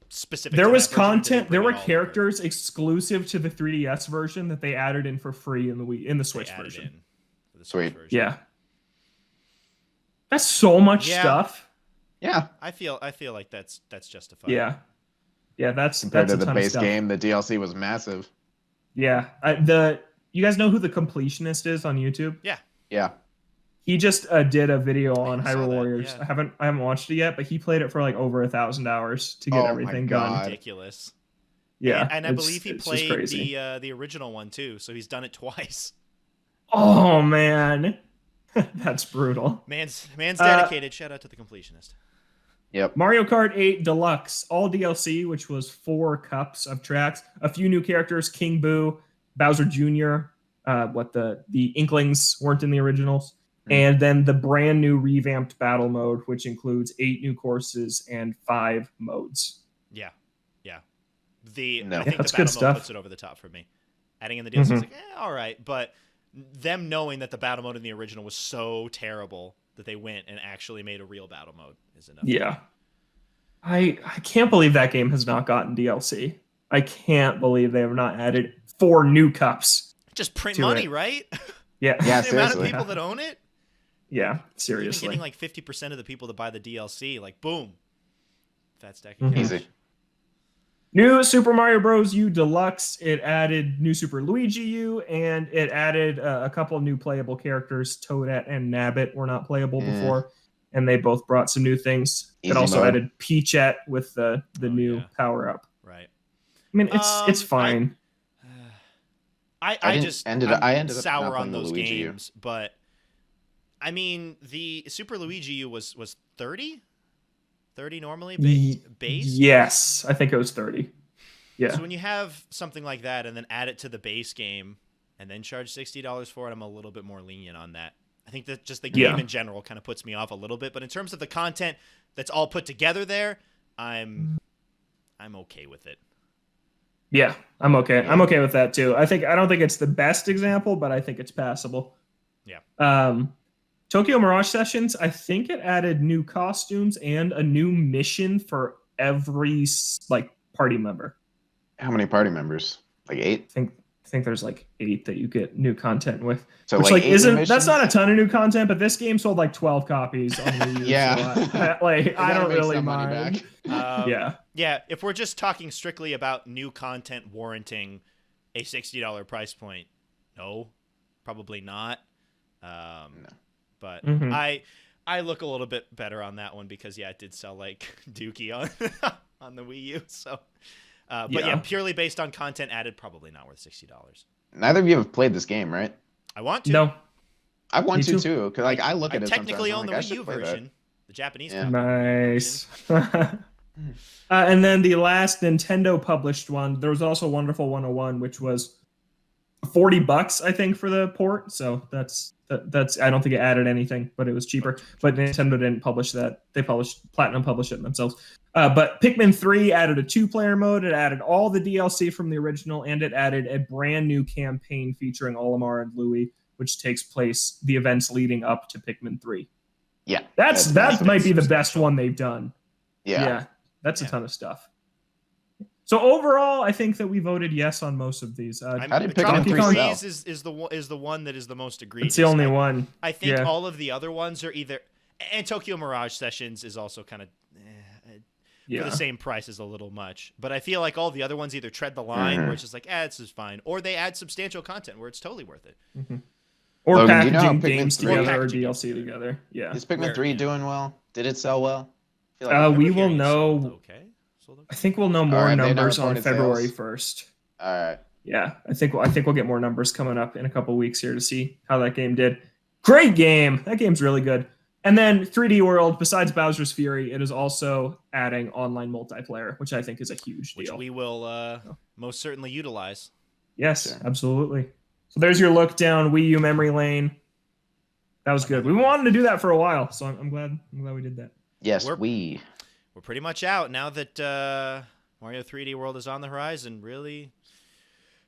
specific? There to was that version, or did they content. bring There were it all characters exclusive to the 3DS version that they added in for free in the Switch over? They added version. in for the Switch Sweet. version. Yeah. That's so much stuff. Yeah. I feel like that's justified. Yeah. Yeah, that's Compared that's to a the ton base of stuff. game, the DLC was massive. Yeah. You guys know who the completionist is on YouTube? Yeah. He just did a video on I saw Hyrule that, Warriors. yeah. I haven't watched it yet, but he played it for like over 1,000 hours to get Oh my everything God. done. Ridiculous. Yeah, and I believe he it's just played crazy. the original one too, so he's done it twice. Oh man, that's brutal. Man's dedicated. Shout out to the completionist. Yep. Mario Kart 8 Deluxe, all DLC, which was 4 cups of tracks, a few new characters, King Boo, Bowser Jr., the Inklings weren't in the originals, and then the brand new revamped battle mode, which includes 8 new courses and 5 modes. Yeah. I Yeah, think that's the good battle stuff. mode puts it over the top for me. Adding in the DLC is like, all right, but them knowing that the battle mode in the original was so terrible that they went and actually made a real battle mode is enough. Yeah. I can't believe that game has not gotten DLC. I can't believe they have not added 4 new cups. Just print to money, it. right? Yeah. Yeah, the amount of seriously. people that own it. Yeah, Even seriously. getting like 50% of the people that buy the DLC, like boom, fat stack Mhm. of cash. Easy. New Super Mario Bros. U Deluxe. It added New Super Luigi U, and it added a couple of new playable characters. Toadette and Nabbit were not playable before, and they both brought some new things. Easy it also mode. added Peachette with the new power up. Right. I mean, it's fine. I ended up not sour on playing the those Luigi U. games, but I mean the Super Luigi U was 30 normally base. Yes, I think it was 30. Yeah. So when you have something like that and then add it to the base game and then charge $60 for it, I'm a little bit more lenient on that. I think that just the game in general kind of puts me off a little bit, but in terms of the content that's all put together there, I'm okay with it. Yeah, I'm okay. I'm okay with that too. I don't think it's the best example, but I think it's passable. Yeah. Tokyo Mirage Sessions, I think it added new costumes and a new mission for every party member. How many party members? Like 8? I think there's like 8 that you get new content with. So which like 8 isn't missions? that's not a ton of new content, but this game sold like 12 copies on Wii U. Yeah. So I don't make really some money mind. back. Yeah, if we're just talking strictly about new content warranting a $60 price point, no, probably not. No. But Mhm. I look a little bit better on that one because it did sell like Dookie on the Wii U. So, but yeah, purely based on content added, probably not worth $60. Neither of you have played this game, right? I want to. No. I want Me to too. too, because like I look I at it technically sometimes, own the I'm like, I Wii should U play that. version, the Japanese Yeah. copy. Nice. And then the last Nintendo published one, there was also Wonderful 101, which was $40, I think, for the port. So that's I don't think it added anything, but it was cheaper. But Nintendo didn't publish that. Platinum published it themselves. But Pikmin 3 added a 2-player mode. It added all the DLC from the original, and it added a brand new campaign featuring Olimar and Louis, which takes place the events leading up to Pikmin 3. Yeah, that might be the best one they've done. Yeah, that's a ton of stuff. So overall, I think that we voted yes on most of these. How did Pikmin 3 sell? is the one that is the most egregious. It's the only one. I think all of the other ones are either, and Tokyo Mirage Sessions is also kind of for the same price is a little much. But I feel like all the other ones either tread the line where it's just like, this is fine, or they add substantial content where it's totally worth it. Mm-hmm. Or Logan, packaging games together or DLC together. Yeah. Is Pikmin 3 doing well? Did it sell well? I feel like we will know. I think we'll know more numbers on February 1st. All right. Yeah, I think we'll get more numbers coming up in a couple weeks here to see how that game did. Great game. That game's really good. And then 3D World, besides Bowser's Fury, it is also adding online multiplayer, which I think is a huge deal. Which we will most certainly utilize. Yes, absolutely. So there's your look down Wii U memory lane. That was good. We wanted to do that for a while, so I'm glad we did that. Yes, we're pretty much out now that Mario 3D World is on the horizon. Really,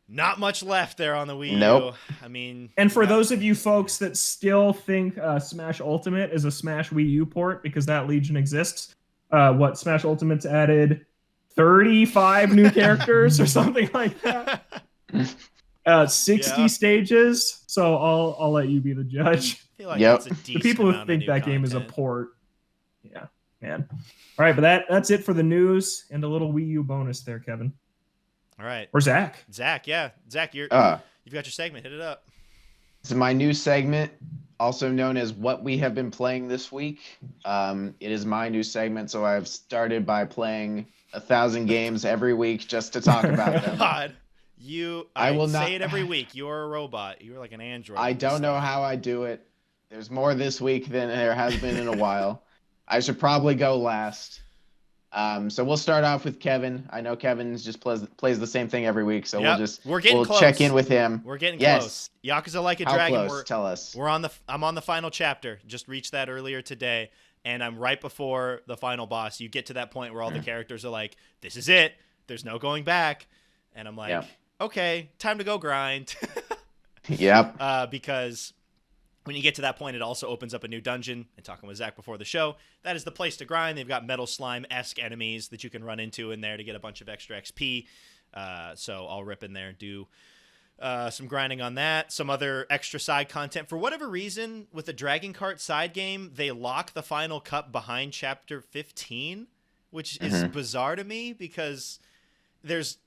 not much left there on the Wii U. I mean, and for those of you folks that still think Smash Ultimate is a Smash Wii U port because that Legion exists, Smash Ultimate's added 35 new characters or something like that. 60 stages. So I'll let you be the judge. I feel like that's a decent the people who think that game is a port. Yeah, man. All right, but that's it for the news and a little Wii U bonus there, Kevin. All right. Or Zach. Zach, you've got your segment. Hit it up. This is my new segment, also known as What We Have Been Playing This Week. It is my new segment, so I've started by playing 1,000 games every week just to talk about them. God. I will say it every week. You're a robot. You're like an android. I don't know how I do it. There's more this week than there has been in a while. I should probably go last. So we'll start off with Kevin. I know Kevin just plays the same thing every week, so we'll check in with him. We're getting close. Yakuza Like a Dragon. Close? Tell us. I'm on the final chapter. Just reached that earlier today, and I'm right before the final boss. You get to that point where all the characters are like, "This is it. There's no going back," and I'm like, "Okay, time to go grind." Yep. Because when you get to that point, it also opens up a new dungeon. And talking with Zach before the show, that is the place to grind. They've got metal slime-esque enemies that you can run into in there to get a bunch of extra XP. So I'll rip in there and do some grinding on that. Some other extra side content. For whatever reason, with the Dragon Kart side game, they lock the final cup behind Chapter 15, which is bizarre to me because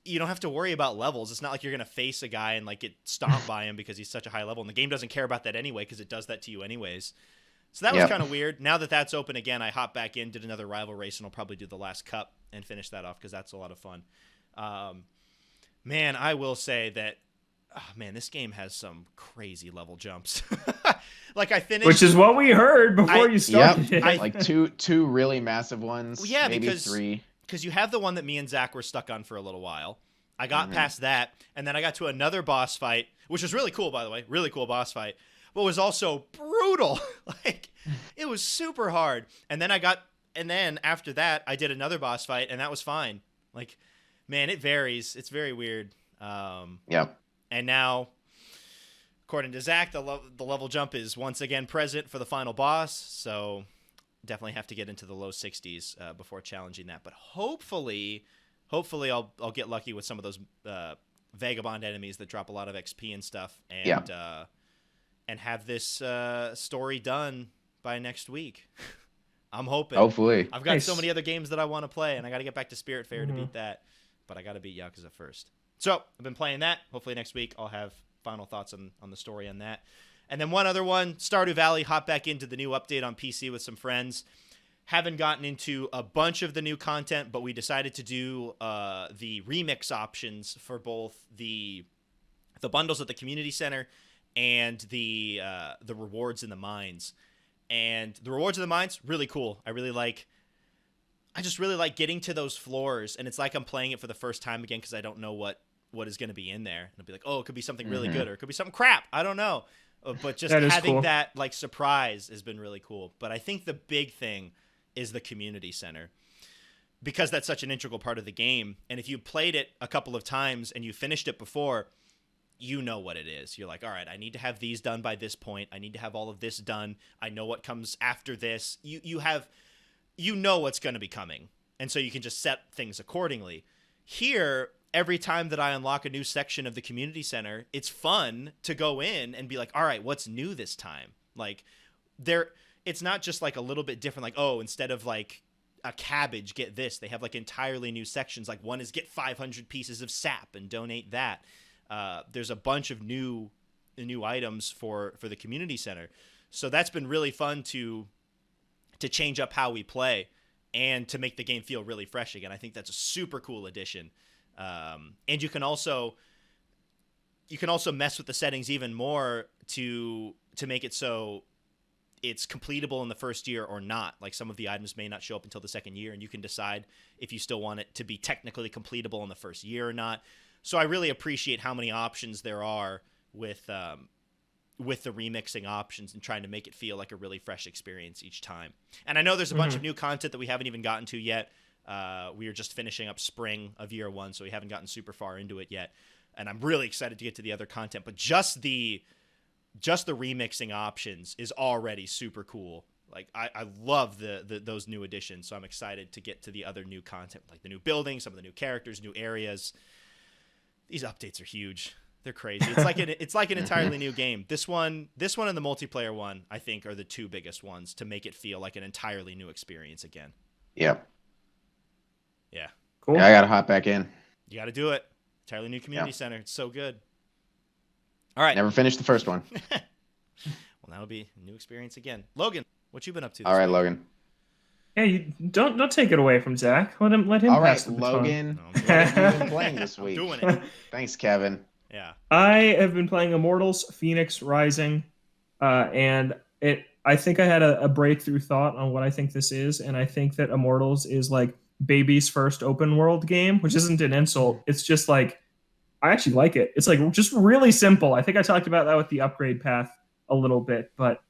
you don't have to worry about levels. It's not like you're going to face a guy and like get stomped by him because he's such a high level. And the game doesn't care about that anyway because it does that to you anyways. So that was kind of weird. Now that that's open again, I hop back in, did another rival race, and I'll probably do the last cup and finish that off because that's a lot of fun. Man, I will say that, this game has some crazy level jumps. Like I finished, which is what we heard before you started. Yep. Like two really massive ones. Well, yeah, maybe because 3. Because you have the one that me and Zach were stuck on for a little while. I got past that, and then I got to another boss fight, which was really cool, by the way. Really cool boss fight. But was also brutal. Like, it was super hard. And then after that, I did another boss fight, and that was fine. Like, man, it varies. It's very weird. And now, according to Zach, the level jump is once again present for the final boss, so definitely have to get into the low 60s before challenging that. But hopefully I'll get lucky with some of those vagabond enemies that drop a lot of XP and stuff, and have this story done by next week. I'm hoping. Hopefully. I've got so many other games that I want to play, and I got to get back to Spirit Fair to beat that. But I got to beat Yakuza first. So I've been playing that. Hopefully next week I'll have final thoughts on the story on that. And then one other one, Stardew Valley, hop back into the new update on PC with some friends. Haven't gotten into a bunch of the new content, but we decided to do the remix options for both the bundles at the community center and the rewards in the mines. And the rewards in the mines, really cool. I just really like getting to those floors, and it's like I'm playing it for the first time again because I don't know what what is going to be in there. And it'll be like, oh, it could be something really good, or it could be something crap. I don't know. But just having cool. that like surprise has been really cool. But I think the big thing is the community center, because that's such an integral part of the game. And if you played it a couple of times and you finished it before, you know what it is. You're like, all right, I need to have these done by this point. I need to have all of this done. I know what comes after this. You know what's going to be coming. And so you can just set things accordingly. Here, every time that I unlock a new section of the community center, it's fun to go in and be like, all right, what's new this time? Like it's not just like a little bit different. Like, oh, instead of like a cabbage, get this. They have like entirely new sections. Like one is get 500 pieces of sap and donate that. There's a bunch of new items for the community center. So that's been really fun to change up how we play and to make the game feel really fresh again. I think that's a super cool addition. And you can also mess with the settings even more to make it so it's completable in the first year or not. Like some of the items may not show up until the second year, and you can decide if you still want it to be technically completable in the first year or not. So I really appreciate how many options there are with the remixing options and trying to make it feel like a really fresh experience each time. And I know there's a bunch of new content that we haven't even gotten to yet. We are just finishing up spring of year one, so we haven't gotten super far into it yet. And I'm really excited to get to the other content, but just the remixing options is already super cool. Like I love those new additions, so I'm excited to get to the other new content, like the new buildings, some of the new characters, new areas. These updates are huge. They're crazy. It's like an entirely new game. This one and the multiplayer one, I think, are the two biggest ones to make it feel like an entirely new experience again. Yep. Yeah. Cool. Yeah, I gotta hop back in. You got to do it. Entirely new community center. It's so good. All right. Never finished the first one. Well, that'll be a new experience again. Logan, what you been up to? All right, week? Logan. Yeah, you don't take it away from Zach. Let him. All right, pass the baton. Logan. No, What have you been playing this I'm week? doing it. Thanks, Kevin. Yeah. I have been playing Immortals: Phoenix Rising, and I think I had a breakthrough thought on what I think this is, and I think that Immortals is like baby's first open world game, which isn't an insult. It's just like I actually like it. It's like just really simple. I think I talked about that with the upgrade path a little bit, but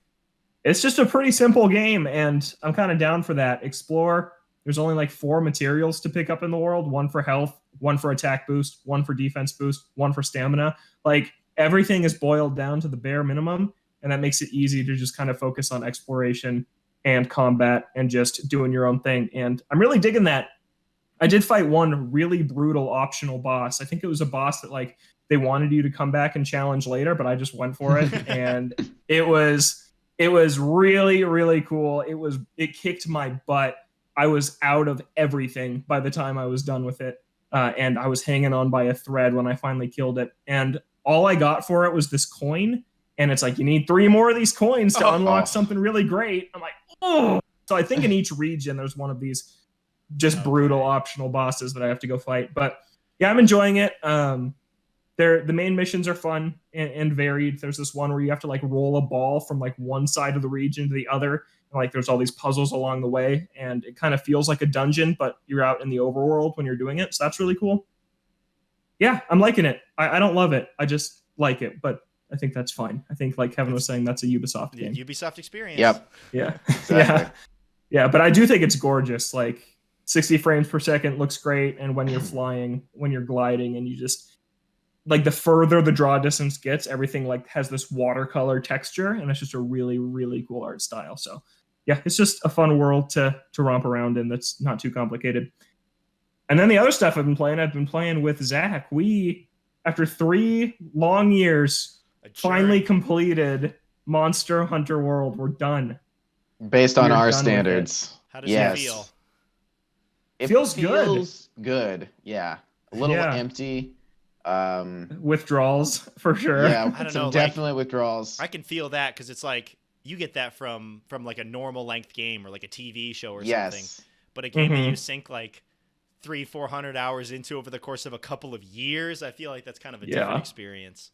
it's just a pretty simple game, and I'm kind of down for that. Explore. There's only like 4 materials to pick up in the world: 1 for health, 1 for attack boost, 1 for defense boost, 1 for stamina. Like everything is boiled down to the bare minimum, and that makes it easy to just kind of focus on exploration and combat and just doing your own thing. And I'm really digging that. I did fight one really brutal optional boss. I think it was a boss that like they wanted you to come back and challenge later, but I just went for it. And it was really, really cool. It kicked my butt. I was out of everything by the time I was done with it. And I was hanging on by a thread when I finally killed it. And all I got for it was this coin. And it's like, you need 3 more of these coins to unlock something really great. I'm like, oh. So I think in each region, there's one of these just brutal optional bosses that I have to go fight. But yeah, I'm enjoying it. The main missions are fun and varied. There's this one where you have to like roll a ball from like one side of the region to the other. And, like there's all these puzzles along the way, and it kind of feels like a dungeon, but you're out in the overworld when you're doing it. So that's really cool. Yeah, I'm liking it. I don't love it. I just like it, but I think that's fine. I think like Kevin was saying, that's a Ubisoft game. Ubisoft experience. Yep. Yeah. Exactly. Yeah, but I do think it's gorgeous. Like 60 frames per second looks great, and when you're flying, when you're gliding, and you just like the further the draw distance gets, everything like has this watercolor texture, and it's just a really, really cool art style. So yeah, it's just a fun world to romp around in that's not too complicated. And then the other stuff I've been playing with Zach. We, after 3 long years, finally completed Monster Hunter World. We're done. Based on our standards. How does it feel? It feels good. Yeah. A little empty. Withdrawals for sure. Yeah, I don't know, definitely withdrawals. I can feel that because it's like you get that from like a normal length game or like a TV show or yes. something. But a game that you sink like 300-400 hours into over the course of a couple of years, I feel like that's kind of a different experience.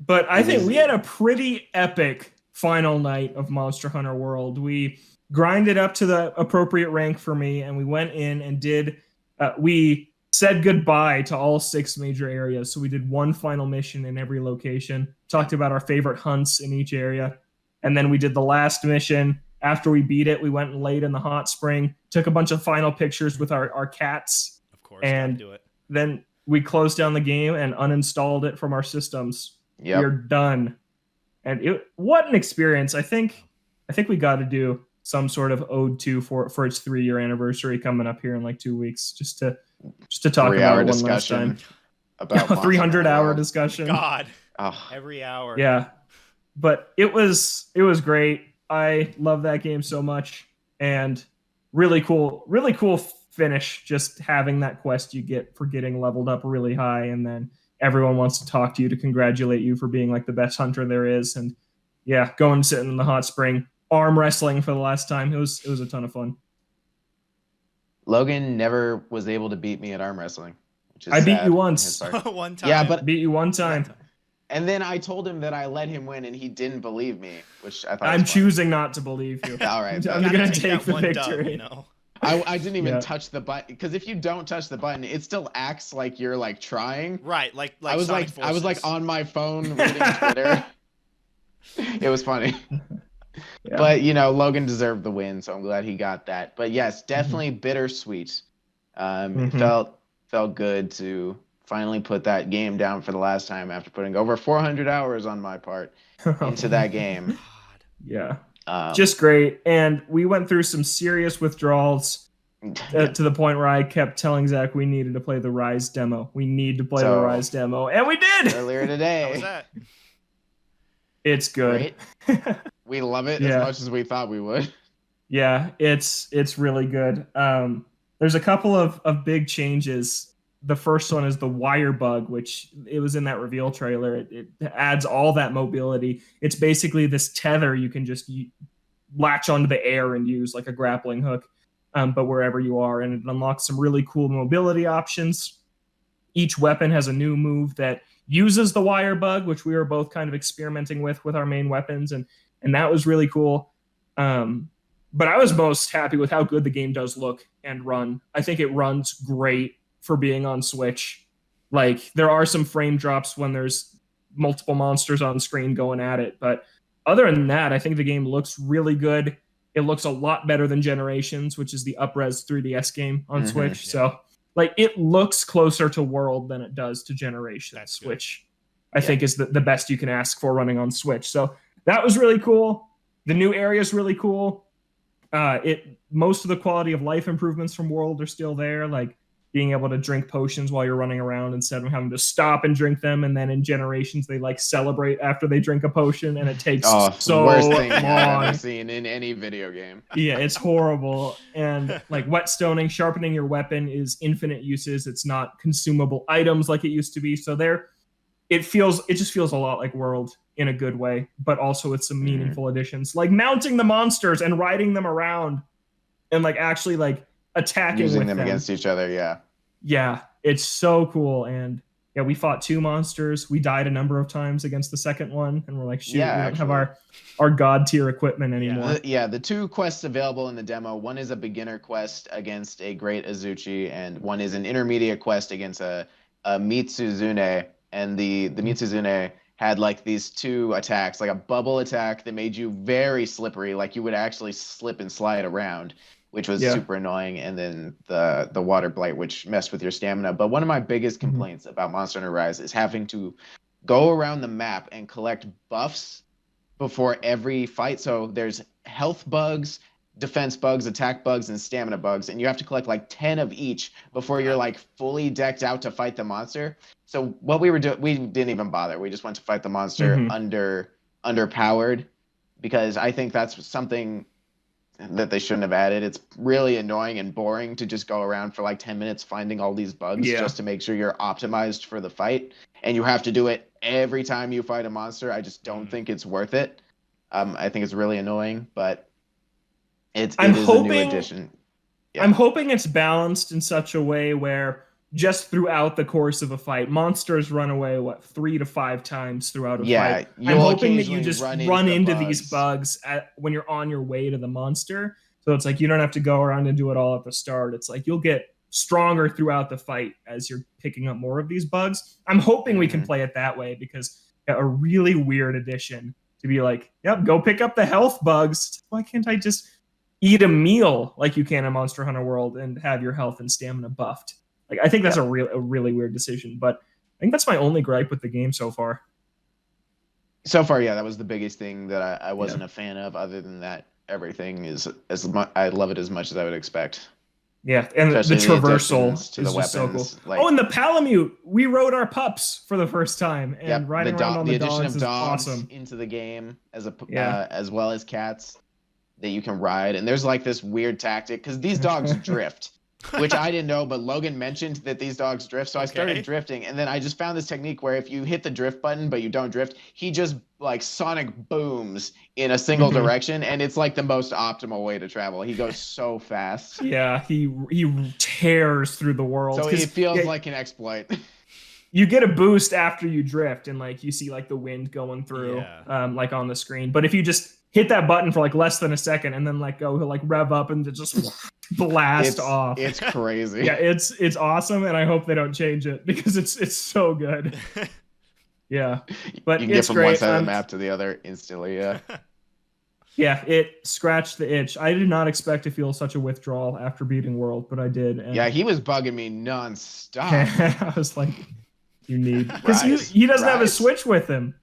But I think we had a pretty epic final night of Monster Hunter World. We grinded up to the appropriate rank for me, and we went in and we said goodbye to all 6 major areas. So we did one final mission in every location, talked about our favorite hunts in each area. And then we did the last mission. After we beat it, we went and laid in the hot spring, took a bunch of final pictures with our cats. Of course, and do it. Then we closed down the game and uninstalled it from our systems. Yep. We're done. And what an experience. I think we got to do some sort of ode to for its 3-year anniversary coming up here in like 2 weeks, just to talk about it one last time. About 300-hour discussion. God, oh. Every hour. Yeah, but it was great. I love that game so much, and really cool finish. Just having that quest you get for getting leveled up really high, and then everyone wants to talk to you to congratulate you for being like the best hunter there is, and yeah, going sitting in the hot spring, arm wrestling for the last time. It was a ton of fun. Logan never was able to beat me at arm wrestling. Which is I beat sad you once. One time. Yeah, but beat you one time. And then I told him that I let him win, and he didn't believe me, which I thought. I'm choosing not to believe you. All right, I'm gonna take the victory. Dub, you know? I didn't even touch the button, because if you don't touch the button, it still acts like you're like trying. Right, like I was Sonic like Forces. I was like on my phone reading Twitter. It was funny. Yeah. But Logan deserved the win, so I'm glad he got that. But yes, definitely bittersweet. It felt good to finally put that game down for the last time after putting over 400 hours on my part into that game. Yeah. Just great. And we went through some serious withdrawals to the point where I kept telling Zach we needed to play the Rise demo. We need to play the Rise demo. And we did! Earlier today. How was that? It's good. We love it as much as we thought we would. Yeah, it's really good. There's a couple of big changes. The first one is the wire bug, which it was in that reveal trailer. It adds all that mobility. It's basically this tether you can just latch onto the air and use like a grappling hook, but wherever you are. And it unlocks some really cool mobility options. Each weapon has a new move that uses the wire bug, which we were both kind of experimenting with our main weapons. And that was really cool. But I was most happy with how good the game does look and run. I think it runs great for being on Switch. Like, there are some frame drops when there's multiple monsters on screen going at it, but other than that, I think the game looks really good. It looks a lot better than Generations, which is the up-res 3DS game on Switch. Yeah. So, like, it looks closer to World than it does to Generations, which I think is the best you can ask for running on Switch. So that was really cool. The new area is really cool. Most of the quality of life improvements from World are still there, like being able to drink potions while you're running around instead of having to stop and drink them. And then in Generations, they like celebrate after they drink a potion, and it takes so worst thing long. I've ever seen in any video game. Yeah, it's horrible. And like whetstoning, sharpening your weapon is infinite uses. It's not consumable items like it used to be. So it just feels a lot like World in a good way, but also with some meaningful additions, like mounting the monsters and riding them around and like actually like attacking using with them against each other. Yeah, it's so cool. And yeah, we fought 2 monsters. We died a number of times against the second one, and we're like, shoot, we don't have our god tier equipment anymore. The 2 quests available in the demo, one is a beginner quest against a great Azuchi, and one is an intermediate quest against a Mitsuzune. And the Mitsuzune had like these 2 attacks, like a bubble attack that made you very slippery, like you would actually slip and slide around, which was super annoying, and then the water blight, which messed with your stamina. But one of my biggest complaints about Monster Hunter Rise is having to go around the map and collect buffs before every fight. So there's health bugs, defense bugs, attack bugs, and stamina bugs, and you have to collect like 10 of each before you're like fully decked out to fight the monster. So what we were doing, we didn't even bother. We just went to fight the monster underpowered, because I think that's something that they shouldn't have added. It's really annoying and boring to just go around for like 10 minutes finding all these bugs just to make sure you're optimized for the fight, and you have to do it every time you fight a monster. I just don't think it's worth it. I think it's really annoying, but it is a new addition. Yeah. I'm hoping it's balanced in such a way where just throughout the course of a fight, monsters run away 3 to 5 times throughout a fight. I'm hoping that you just run into these bugs when you're on your way to the monster. So it's like you don't have to go around and do it all at the start. It's like you'll get stronger throughout the fight as you're picking up more of these bugs. I'm hoping we can play it that way, because a really weird addition to be like, yep, go pick up the health bugs. Why can't I just eat a meal like you can in Monster Hunter World and have your health and stamina buffed? Like, I think that's a really weird decision, but I think that's my only gripe with the game so far. So far, yeah, that was the biggest thing that I wasn't a fan of. Other than that, everything is I love it as much as I would expect. Yeah, and especially the traversal to is the just weapons. So cool. And the Palamute, we rode our pups for the first time, and riding around on the addition dogs of is dogs awesome. into the game as well as cats that you can ride. And there's like this weird tactic because these dogs drift. Which I didn't know, but Logan mentioned that these dogs drift, so I started drifting, and then I just found this technique where if you hit the drift button but you don't drift, he just like sonic booms in a single direction, and it's like the most optimal way to travel. He goes so fast. Yeah, he tears through the world. So it feels like an exploit. You get a boost after you drift, and like you see like the wind going through, like on the screen. But if you just hit that button for like less than a second and then let go, he'll like rev up and just blast off. It's crazy. Yeah, it's awesome, and I hope they don't change it because it's so good. Yeah, but you can get from great. one side of the map to the other instantly. Yeah. Yeah, it scratched the itch. I did not expect to feel such a withdrawal after beating World, but I did. And yeah, he was bugging me nonstop. I was like, you need, because he doesn't have a Switch with him.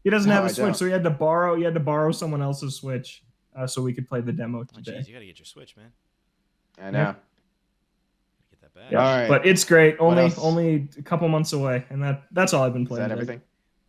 He doesn't have a Switch, so he had to borrow someone else's Switch so we could play the demo today. Jeez, you gotta get your Switch, man. I know. Yeah. Get that back. Yeah. All right, but it's great. Only a couple months away, and that's all I've been playing. Is that everything?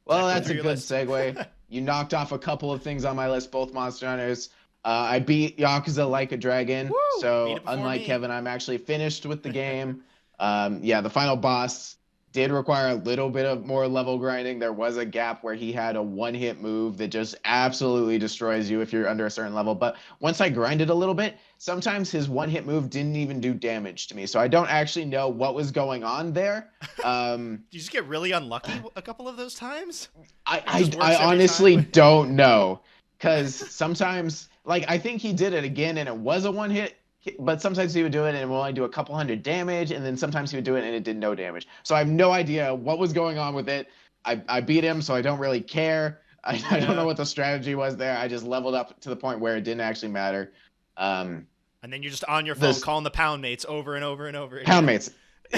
Well, that's a good segue. You knocked off a couple of things on my list, both Monster Hunters. I beat Yakuza Like a Dragon, so unlike Kevin, I'm actually finished with the game. The final boss did require a little bit of more level grinding. There was a gap where he had a one-hit move that just absolutely destroys you if you're under a certain level. But once I grinded a little bit, sometimes his one-hit move didn't even do damage to me. So I don't actually know what was going on there. Did you just get really unlucky a couple of those times? I honestly don't know. Because sometimes, like, I think he did it again and it was a one-hit. But sometimes he would do it and it would only do a couple hundred damage, and then sometimes he would do it and it did no damage. So I have no idea what was going on with it. I beat him, so I don't really care. I don't know what the strategy was there. I just leveled up to the point where it didn't actually matter. And then you're just on your phone calling the pound mates over and over and over again. Pound mates.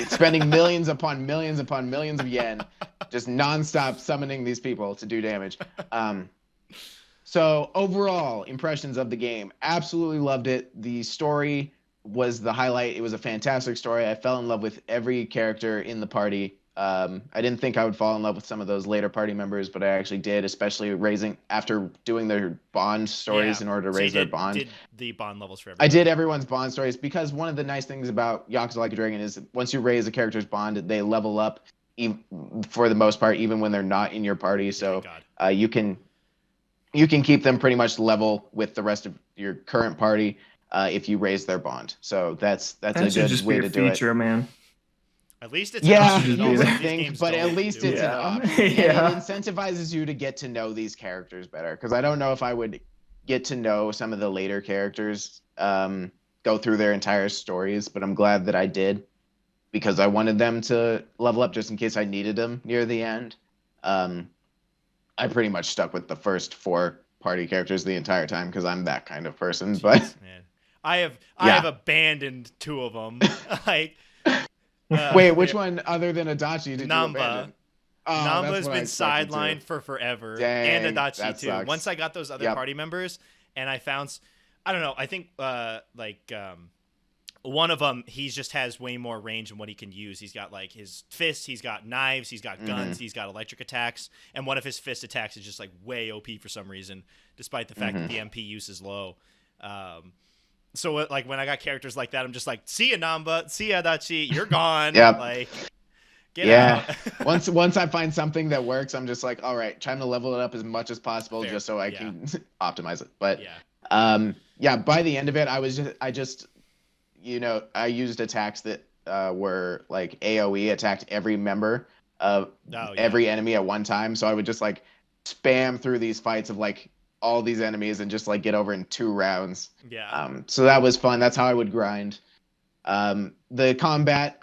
Spending millions upon millions upon millions of yen, just nonstop summoning these people to do damage. So overall impressions of the game, absolutely loved it. The story was the highlight. It was a fantastic story. I fell in love with every character in the party. I didn't think I would fall in love with some of those later party members, but I actually did, especially after doing their bond stories in order to raise their bond. Did the bond levels for everyone? I did everyone's bond stories because one of the nice things about Yakuza Like a Dragon is once you raise a character's bond, they level up for the most part, even when they're not in your party. So you can keep them pretty much level with the rest of your current party if you raise their bond. So that's a good way to do it. Man. At least it's but at least it's an option. And it incentivizes you to get to know these characters better. Because I don't know if I would get to know some of the later characters, go through their entire stories, but I'm glad that I did because I wanted them to level up just in case I needed them near the end. I pretty much stuck with the first 4 party characters the entire time because I'm that kind of person. Jeez, but man. I have abandoned 2 of them. Wait, which one other than Adachi did Namba. You abandon? Namba's been sidelined for forever. Dang, and Adachi too. Sucks. Once I got those other party members and I found, I don't know, I think one of them, he just has way more range in what he can use. He's got like his fists, he's got knives, he's got guns, he's got electric attacks, and one of his fist attacks is just like way OP for some reason, despite the fact that the MP use is low. So like when I got characters like that, I'm just like, see ya Namba, see ya Adachi, you're gone. Like, get out. Once I find something that works, I'm just like, all right, trying to level it up as much as possible just so I can optimize it. But by the end of it, I used attacks that were like AoE, attacked every member of every enemy at one time. So I would just like spam through these fights of like all these enemies and just like get over in 2 rounds. Yeah. So that was fun. That's how I would grind. The combat,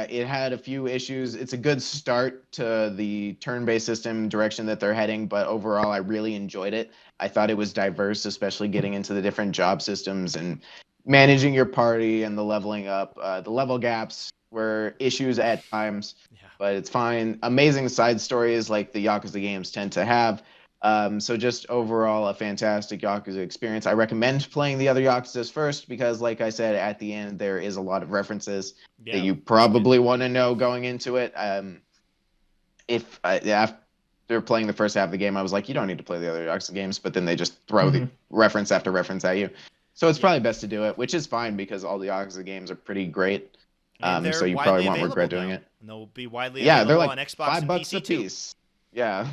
it had a few issues. It's a good start to the turn-based system direction that they're heading, but overall, I really enjoyed it. I thought it was diverse, especially getting into the different job systems and managing your party and the leveling up. The level gaps were issues at times, but it's fine. Amazing side stories like the Yakuza games tend to have. So just overall, a fantastic Yakuza experience. I recommend playing the other Yakuzas first because, like I said, at the end there is a lot of references that you probably want to know going into it. After playing the first half of the game, I was like, you don't need to play the other Yakuza games, but then they just throw the reference after reference at you. So it's probably best to do it, which is fine because all the Yakuza games are pretty great. So you probably won't regret doing it. And they'll be widely available they're like on Xbox and $5 PC a piece. Yeah,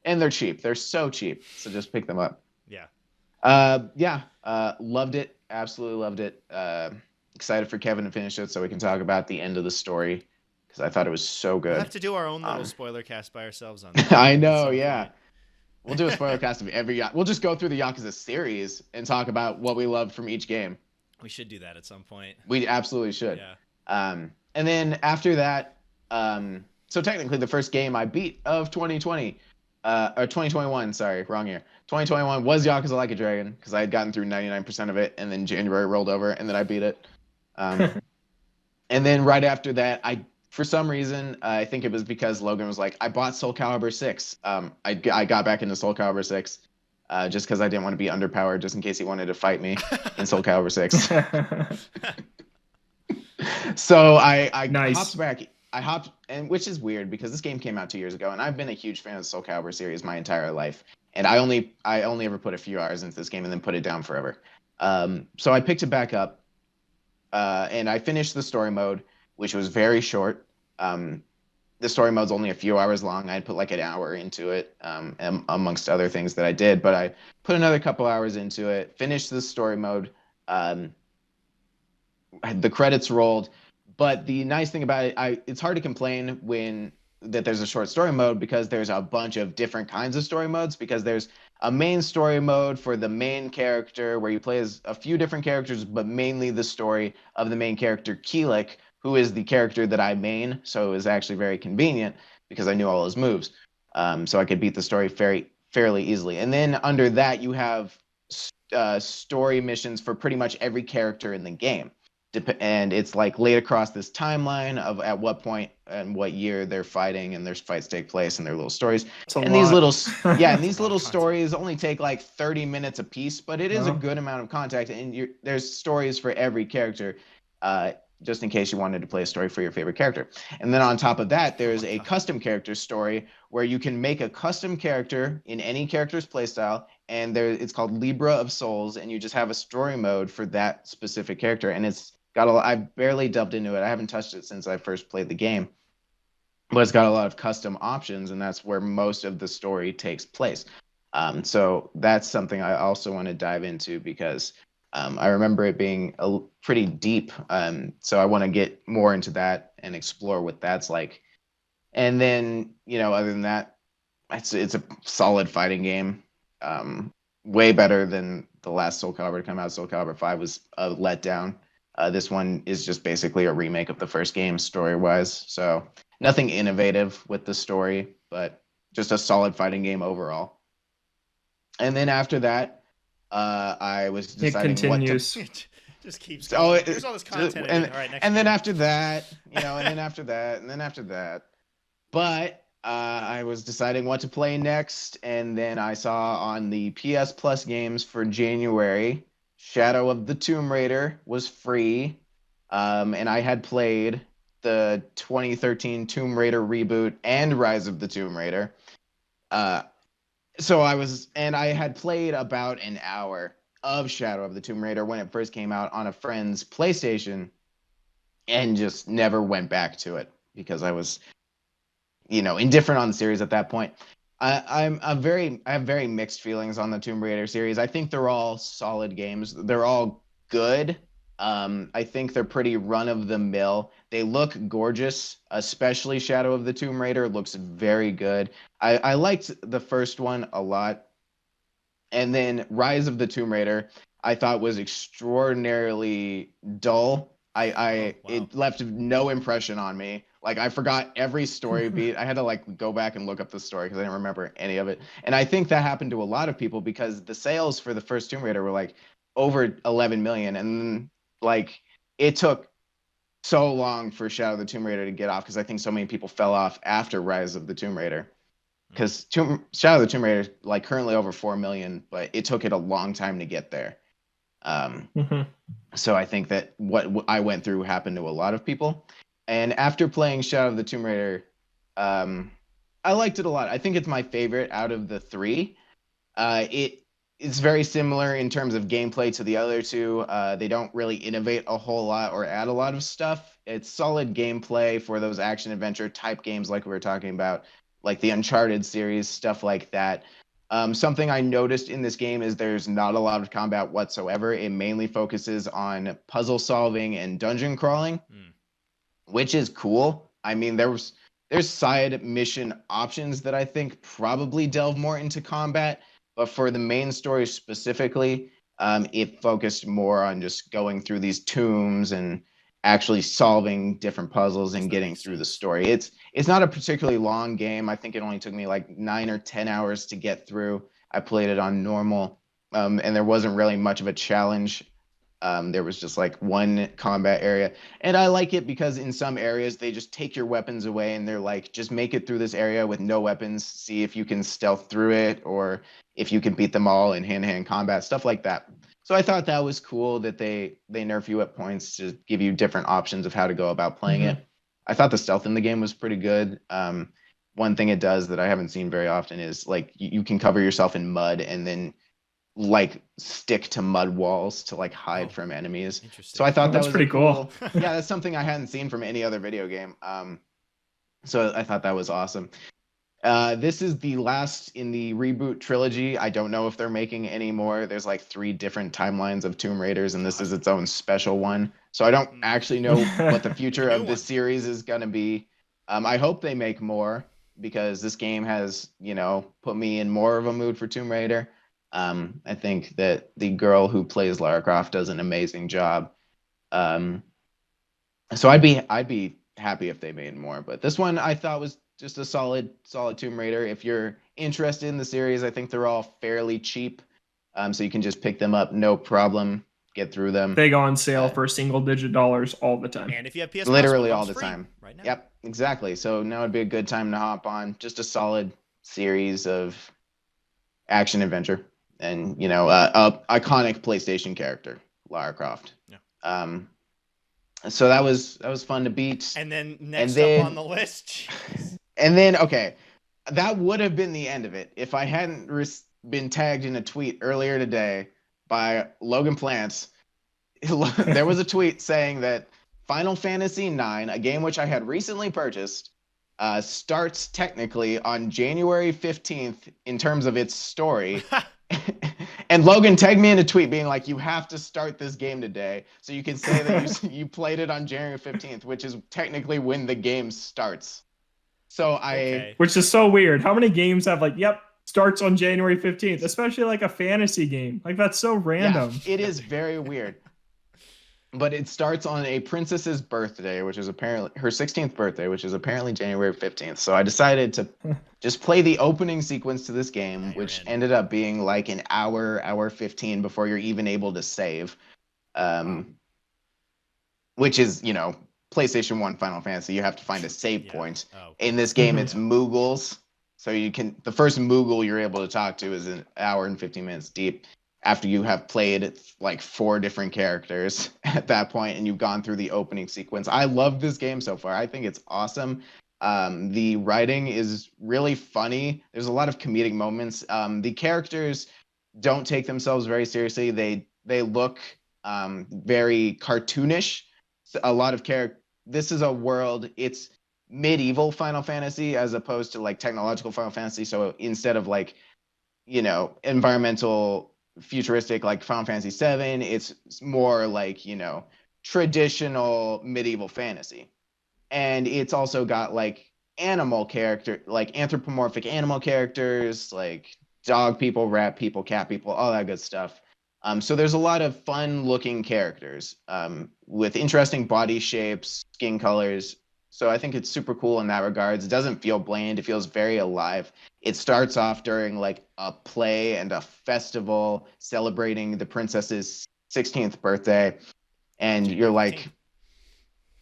and they're cheap. They're so cheap. So just pick them up. Yeah. Loved it. Absolutely loved it. Excited for Kevin to finish it so we can talk about the end of the story because I thought it was so good. We'll have to do our own little spoiler cast by ourselves on that. I know, yeah. We'll do a spoiler cast of every. We'll just go through the Yakuza series and talk about what we loved from each game. We should do that at some point. We absolutely should. Yeah. And then after that, so technically the first game I beat of 2020, or 2021, sorry, wrong year. 2021 was Yakuza Like a Dragon because I had gotten through 99% of it, and then January rolled over, and then I beat it. And then right after that, for some reason, I think it was because Logan was like, I bought Soul Calibur 6. I got back into Soul Calibur 6 just because I didn't want to be underpowered just in case he wanted to fight me in Soul Calibur 6. So I hopped back. And which is weird because this game came out 2 years ago, and I've been a huge fan of the Soul Calibur series my entire life. And I only ever put a few hours into this game and then put it down forever. So I picked it back up, and I finished the story mode, which was very short. The story mode's only a few hours long. I'd put like an hour into it, amongst other things that I did. But I put another couple hours into it, finished the story mode. The credits rolled. But the nice thing about it, it's hard to complain that there's a short story mode because there's a bunch of different kinds of story modes, because there's a main story mode for the main character where you play as a few different characters, but mainly the story of the main character, Keelik, who is the character that I main. So it was actually very convenient because I knew all his moves. So I could beat the story fairly easily. And then under that, you have story missions for pretty much every character in the game. And it's like laid across this timeline of at what point and what year they're fighting, and their fights take place and their little stories. And these little stories only take like 30 minutes a piece, but it is a good amount of content, and there's stories for every character, just in case you wanted to play a story for your favorite character. And then on top of that, there's a custom character story where you can make a custom character in any character's playstyle, and it's called Libra of Souls, and you just have a story mode for that specific character, and I've barely delved into it. I haven't touched it since I first played the game, but it's got a lot of custom options, and that's where most of the story takes place. So that's something I also want to dive into because I remember it being pretty deep. So I want to get more into that and explore what that's like. And then, other than that, it's a solid fighting game. Way better than the last Soul Calibur to come out. Soul Calibur 5 was a letdown. This one is just basically a remake of the first game story-wise. So nothing innovative with the story, but just a solid fighting game overall. And then after that, I was deciding what to... Just keeps going. There's all this content. And then after that, and then after that, and then after that. But I was deciding what to play next, and then I saw on the PS Plus games for January... Shadow of the Tomb Raider was free, and I had played the 2013 Tomb Raider reboot and Rise of the Tomb Raider. So I had played about an hour of Shadow of the Tomb Raider when it first came out on a friend's PlayStation, and just never went back to it because I was, indifferent on the series at that point. I have very mixed feelings on the Tomb Raider series. I think they're all solid games. They're all good. I think they're pretty run-of-the-mill. They look gorgeous, especially Shadow of the Tomb Raider looks very good. I liked the first one a lot. And then Rise of the Tomb Raider, I thought was extraordinarily dull. It left no impression on me. Like, I forgot every story beat. I had to like go back and look up the story because I didn't remember any of it. And I think that happened to a lot of people because the sales for the first Tomb Raider were like over 11 million, and like it took so long for Shadow of the Tomb Raider to get off because I think so many people fell off after Rise of the Tomb Raider. Because Shadow of the Tomb Raider like currently over 4 million, but it took it a long time to get there. So I think that what I went through happened to a lot of people. And after playing Shadow of the Tomb Raider, I liked it a lot. I think it's my favorite out of the three. It's very similar in terms of gameplay to the other two. They don't really innovate a whole lot or add a lot of stuff. It's solid gameplay for those action adventure type games like we were talking about, like the Uncharted series, stuff like that. Something I noticed in this game is there's not a lot of combat whatsoever. It mainly focuses on puzzle solving and dungeon crawling, which is cool. I mean, there's side mission options that I think probably delve more into combat, but for the main story specifically, it focused more on just going through these tombs and actually solving different puzzles and getting through the story. It's not a particularly long game. I think it only took me like 9 or 10 hours to get through. I played it on normal, and there wasn't really much of a challenge. There was just like one combat area, and I like it because in some areas they just take your weapons away and they're like, just make it through this area with no weapons, see if you can stealth through it or if you can beat them all in hand-to-hand combat, stuff like that. So I thought that was cool that they nerf you at points to give you different options of how to go about playing it. I thought the stealth in the game was pretty good. One thing it does that I haven't seen very often is like you can cover yourself in mud and then like stick to mud walls to like hide from enemies. So I thought that was pretty cool. Yeah, that's something I hadn't seen from any other video game. So I thought that was awesome. This is the last in the reboot trilogy. I don't know if they're making any more. There's like 3 different timelines of Tomb Raiders, and this is its own special one. So I don't actually know what the future of this series is going to be. I hope they make more because this game has, put me in more of a mood for Tomb Raider. I think that the girl who plays Lara Croft does an amazing job. So I'd be happy if they made more, but this one I thought was just a solid Tomb Raider. If you're interested in the series, I think they're all fairly cheap. So you can just pick them up, no problem, get through them. They go on sale for single-digit dollars all the time. And if you have PS literally all the free time. Right now. Yep, exactly. So now would be a good time to hop on. Just a solid series of action adventure, and a iconic PlayStation character, Lara Croft. Yeah. So that was fun to beat. And then next up on the list. And then, okay, that would have been the end of it if I hadn't been tagged in a tweet earlier today by Logan Plant. There was a tweet saying that Final Fantasy IX, a game which I had recently purchased, starts technically on January 15th in terms of its story. And Logan tagged me in a tweet being like, you have to start this game today so you can say that you played it on January 15th, which is technically when the game starts. So Which is so weird. How many games have starts on January 15th, especially like a fantasy game? Like, that's so random. Yeah, it is very weird. But it starts on a princess's birthday, which is apparently her 16th birthday, which is apparently January 15th. So I decided to just play the opening sequence to this game, which ended up being like an hour 15 before you're even able to save. Which is, PlayStation 1 Final Fantasy. You have to find a save point. In this game, it's Moogles. So the first Moogle you're able to talk to is an hour and 15 minutes deep. After you have played like 4 different characters at that point and you've gone through the opening sequence. I love this game so far. I think it's awesome. The writing is really funny. There's a lot of comedic moments. The characters don't take themselves very seriously. They look very cartoonish. A lot of this is a world, it's medieval Final Fantasy as opposed to like technological Final Fantasy. So instead of like, environmental futuristic like Final Fantasy VII, it's more like traditional medieval fantasy, and it's also got like anthropomorphic animal characters like dog people, rat people, cat people, all that good stuff. So there's a lot of fun-looking characters with interesting body shapes, skin colors. So I think it's super cool in that regards. It doesn't feel bland. It feels very alive. It starts off during like a play and a festival celebrating the princess's 16th birthday, and you're January like, 15th.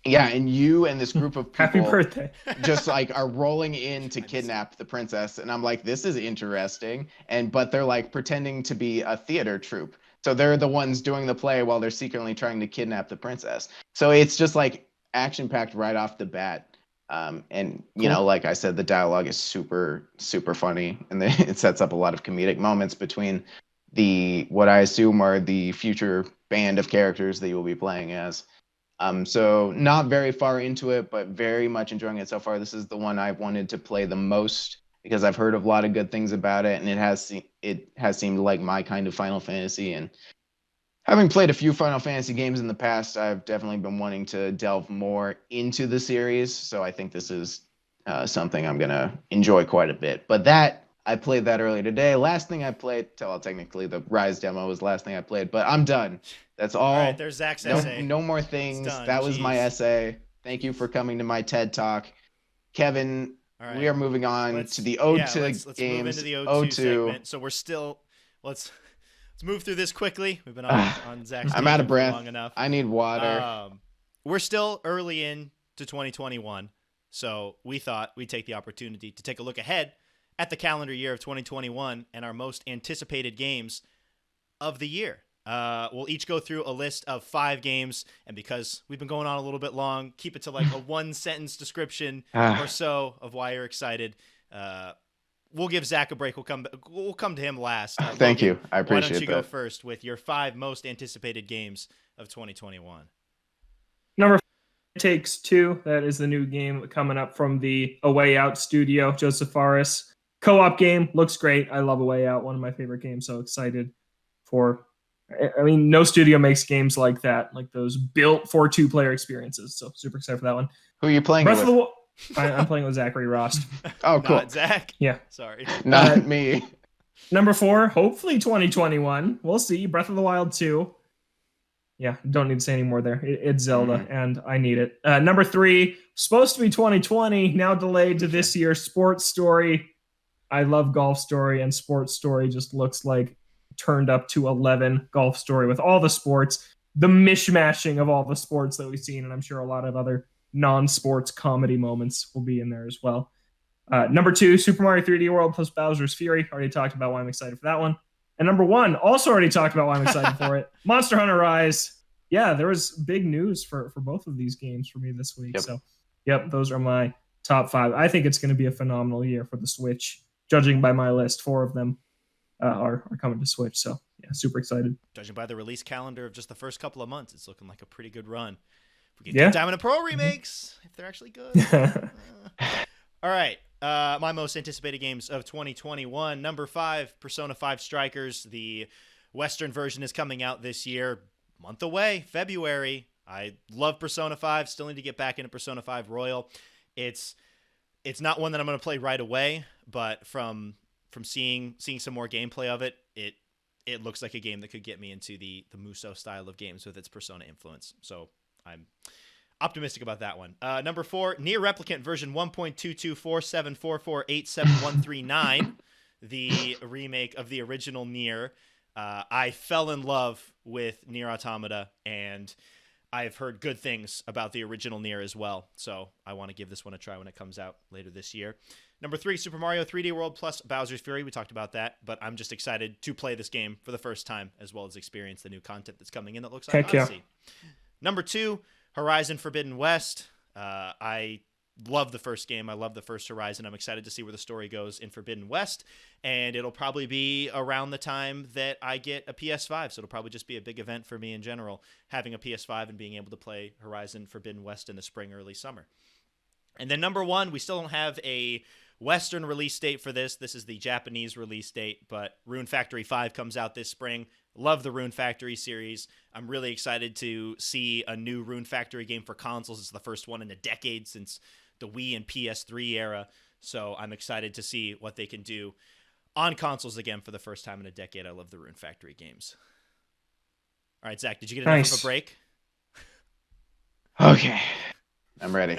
yeah, and you and this group of Happy people birthday. just like are rolling in to I miss kidnap the princess, and I'm like, this is interesting. And but they're like pretending to be a theater troupe, so they're the ones doing the play while they're secretly trying to kidnap the princess. So it's just like action packed right off the bat. And you know, Cool. like I said, the dialogue is super funny, and it sets up a lot of comedic moments between the what I assume are the future band of characters that you will be playing as. So not very far into it, but very much enjoying it so far. This is the one I've wanted to play the most because I've heard a lot of good things about it, and it has seemed like my kind of Final Fantasy. And having played a few Final Fantasy games in the past, I've definitely been wanting to delve more into the series. So I think this is something I'm gonna enjoy quite a bit. But that I played that earlier today. Last thing I played, well, technically the Rise demo was the last thing I played, but I'm done. That's All right, all. there's Zach's No, essay. no more It's things. done. That was my Jeez. essay. Thank you for coming to my TED Talk. Kevin, All we right. are moving on Let's to the Ode yeah, to let's move into games. the Ode O2 to. segment. So we're still let's move through this quickly. We've been on Zach's I'm out of tangent for breath. long enough. I need water. We're still early in to 2021, so we thought we'd take the opportunity to take a look ahead at the calendar year of 2021 and our most anticipated games of the year. We'll each go through a list of 5 games, and because we've been going on a little bit long, keep it to like a 1-sentence description or so of why you're excited. We'll give Zach a break. We'll come to him last. Thank Logan, you. I why don't you appreciate go that. first with your 5 most anticipated games of 2021? Number Takes Two. That is the new game coming up from the A Way Out studio. Joseph Fares co-op game looks great. I love A Way Out, one of my favorite games. So excited for. I mean, no studio makes games like that, like those built for 2-player experiences. So super excited for that one. Who are you playing Breath it of the with? Wild. I'm playing with Zachary Rost. Oh, cool. Not Zach. Yeah. Sorry. Not me. Number 4, hopefully 2021. We'll see. Breath of the Wild 2. Yeah, don't need to say any more there. It's Zelda, and I need it. Number 3, supposed to be 2020, now delayed to this year. Sports Story. I love Golf Story, and Sports Story just looks like turned up to 11 Golf Story with all the sports, the mishmashing of all the sports that we've seen, and I'm sure a lot of other non-sports comedy moments will be in there as well. Number 2, Super Mario 3D World plus Bowser's Fury. Already talked about why I'm excited for that one. And number 1, also already talked about why I'm excited for it. Monster Hunter Rise. Yeah, there was big news for both of these games for me this week. Yep. So, yep, those are my top 5. I think it's going to be a phenomenal year for the Switch. Judging by my list, 4 of them are coming to Switch. So, yeah, super excited. Judging by the release calendar of just the first couple of months, it's looking like a pretty good run. If we get Yeah. Diamond and Pearl remakes, if they're actually good. All right. My most anticipated games of 2021. Number 5, Persona 5 Strikers. The Western version is coming out this year. Month away, February. I love Persona 5. Still need to get back into Persona 5 Royal. It's not one that I'm going to play right away, but from seeing some more gameplay of it, it looks like a game that could get me into the Musou style of games with its Persona influence. So I'm optimistic about that one. Number 4, Nier Replicant version 1.22474487139, the remake of the original Nier. I fell in love with Nier Automata, and I've heard good things about the original Nier as well, so I want to give this one a try when it comes out later this year. Number 3, Super Mario 3D World plus Bowser's Fury. We talked about that, but I'm just excited to play this game for the first time, as well as experience the new content that's coming in that looks like Odyssey. Number 2, Horizon Forbidden West. I love the first game. I love the first Horizon. I'm excited to see where the story goes in Forbidden West, and it'll probably be around the time that I get a PS5, so it'll probably just be a big event for me in general, having a PS5 and being able to play Horizon Forbidden West in the spring, early summer. And then number 1, we still don't have a Western release date for this. This is the Japanese release date, but Rune Factory 5 comes out this spring. Love the Rune Factory series. I'm really excited to see a new Rune Factory game for consoles. It's the first one in a decade since the Wii and PS3 era, so I'm excited to see what they can do on consoles again for the first time in a decade. I love the Rune Factory games. All right, Zach, did you get enough of a break? Okay, I'm ready.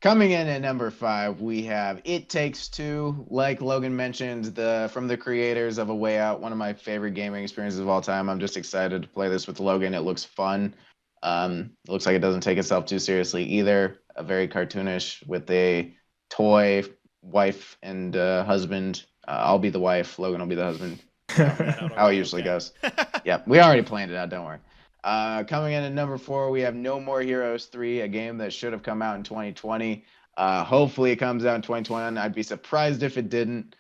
Coming in at number 5, we have It Takes Two. Like Logan mentioned, from the creators of A Way Out, one of my favorite gaming experiences of all time. I'm just excited to play this with Logan. It looks fun. It looks like it doesn't take itself too seriously either. Very cartoonish with a toy wife and husband. I'll be the wife. Logan will be the husband. How it usually goes. Yep, we already planned it out. Don't worry. Coming in at number 4, we have No More Heroes 3, a game that should have come out in 2020. Hopefully it comes out in 2021. I'd be surprised if it didn't.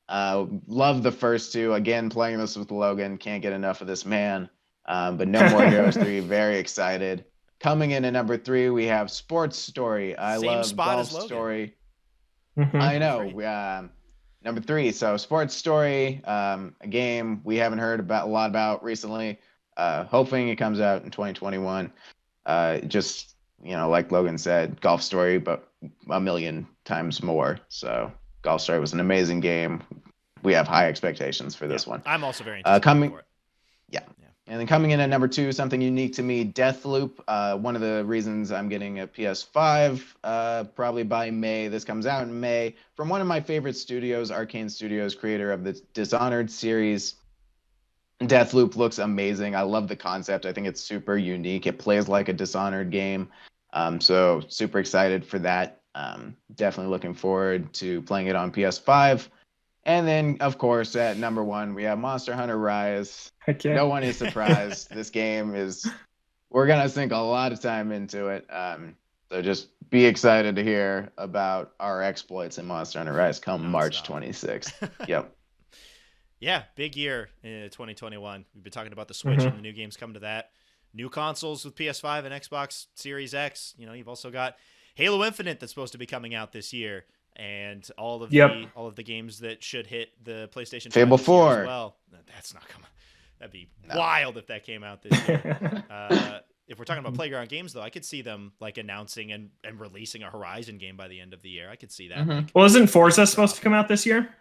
Love the first two. Again, playing this with Logan. Can't get enough of this man. But No More Heroes 3, very excited. Coming in at number 3, we have Sports Story. I love Golf Story. I know. Number 3, so Sports Story, a game we haven't heard a lot about recently. Hoping it comes out in 2021. Just, like Logan said, Golf Story, but a million times more. So Golf Story was an amazing game. We have high expectations for this one. I'm also very interested for it. Yeah. And then coming in at number 2, something unique to me, Deathloop. One of the reasons I'm getting a PS5, probably by May. This comes out in May. From one of my favorite studios, Arcane Studios, creator of the Dishonored series. Deathloop looks amazing. I love the concept. I think it's super unique. It plays like a Dishonored game. So super excited for that. Definitely looking forward to playing it on PS5. And then, of course, at number 1, we have Monster Hunter Rise. No one is surprised. This game we're going to sink a lot of time into it. So just be excited to hear about our exploits in Monster Hunter Rise come March 26th. Yep. Yeah, big year in 2021. We've been talking about the Switch and the new games coming to that. New consoles with PS5 and Xbox Series X. You've also got Halo Infinite that's supposed to be coming out this year. And all of the games that should hit the PlayStation 5 Fable 4 as well. That's not coming. That'd be wild if that came out this year. If we're talking about Playground Games, though, I could see them announcing and releasing a Horizon game by the end of the year. I could see that. Well, isn't Forza supposed to come out this year?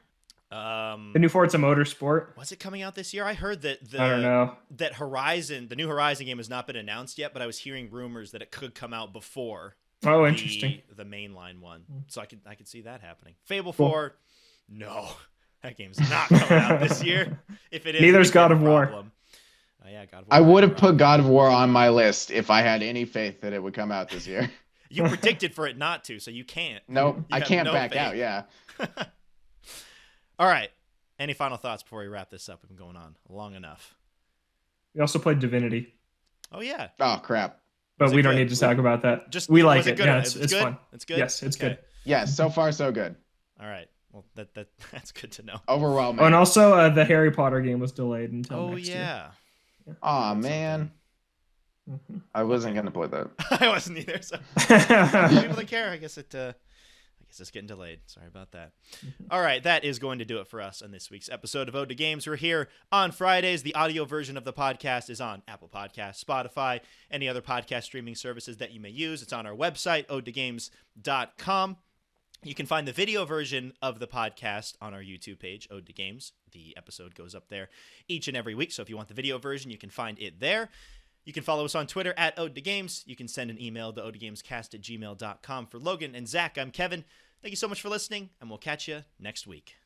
The new Forza Motorsport. Was it coming out this year? I heard that I don't know. That Horizon, the new Horizon game, has not been announced yet, but I was hearing rumors that it could come out before. Oh, interesting. The mainline one. So I could see that happening. Fable 4, no. That game's not coming out this year. If it is, neither's God of War. Yeah, God of War. I would have put God of War on my list if I had any faith that it would come out this year. You predicted for it not to, so you can't. Nope, I can't back out, yeah. All right. Any final thoughts before we wrap this up? We've been going on long enough. We also played Divinity. Oh, yeah. Oh, crap. But we don't need to talk about that. We like it. Yeah, it's fun. It's good? Yes, it's good. Yeah, so far so good. All right. Well, that's good to know. Overwhelming. Oh, and also the Harry Potter game was delayed until next year. Oh, man. I wasn't going to play that. I wasn't either. So people that care, I guess it's getting delayed. Sorry about that. All right, that is going to do it for us on this week's episode of Ode to Games. We're here on Fridays. The audio version of the podcast is on Apple Podcasts, Spotify, any other podcast streaming services that you may use. It's on our website, odetogames.com. You can find the video version of the podcast on our YouTube page, Ode to Games. The episode goes up there each and every week, so if you want the video version, you can find it there. You can follow us on Twitter at Ode to Games. You can send an email to odegamescast@gmail.com. For Logan and Zach, I'm Kevin. Thank you so much for listening, and we'll catch you next week.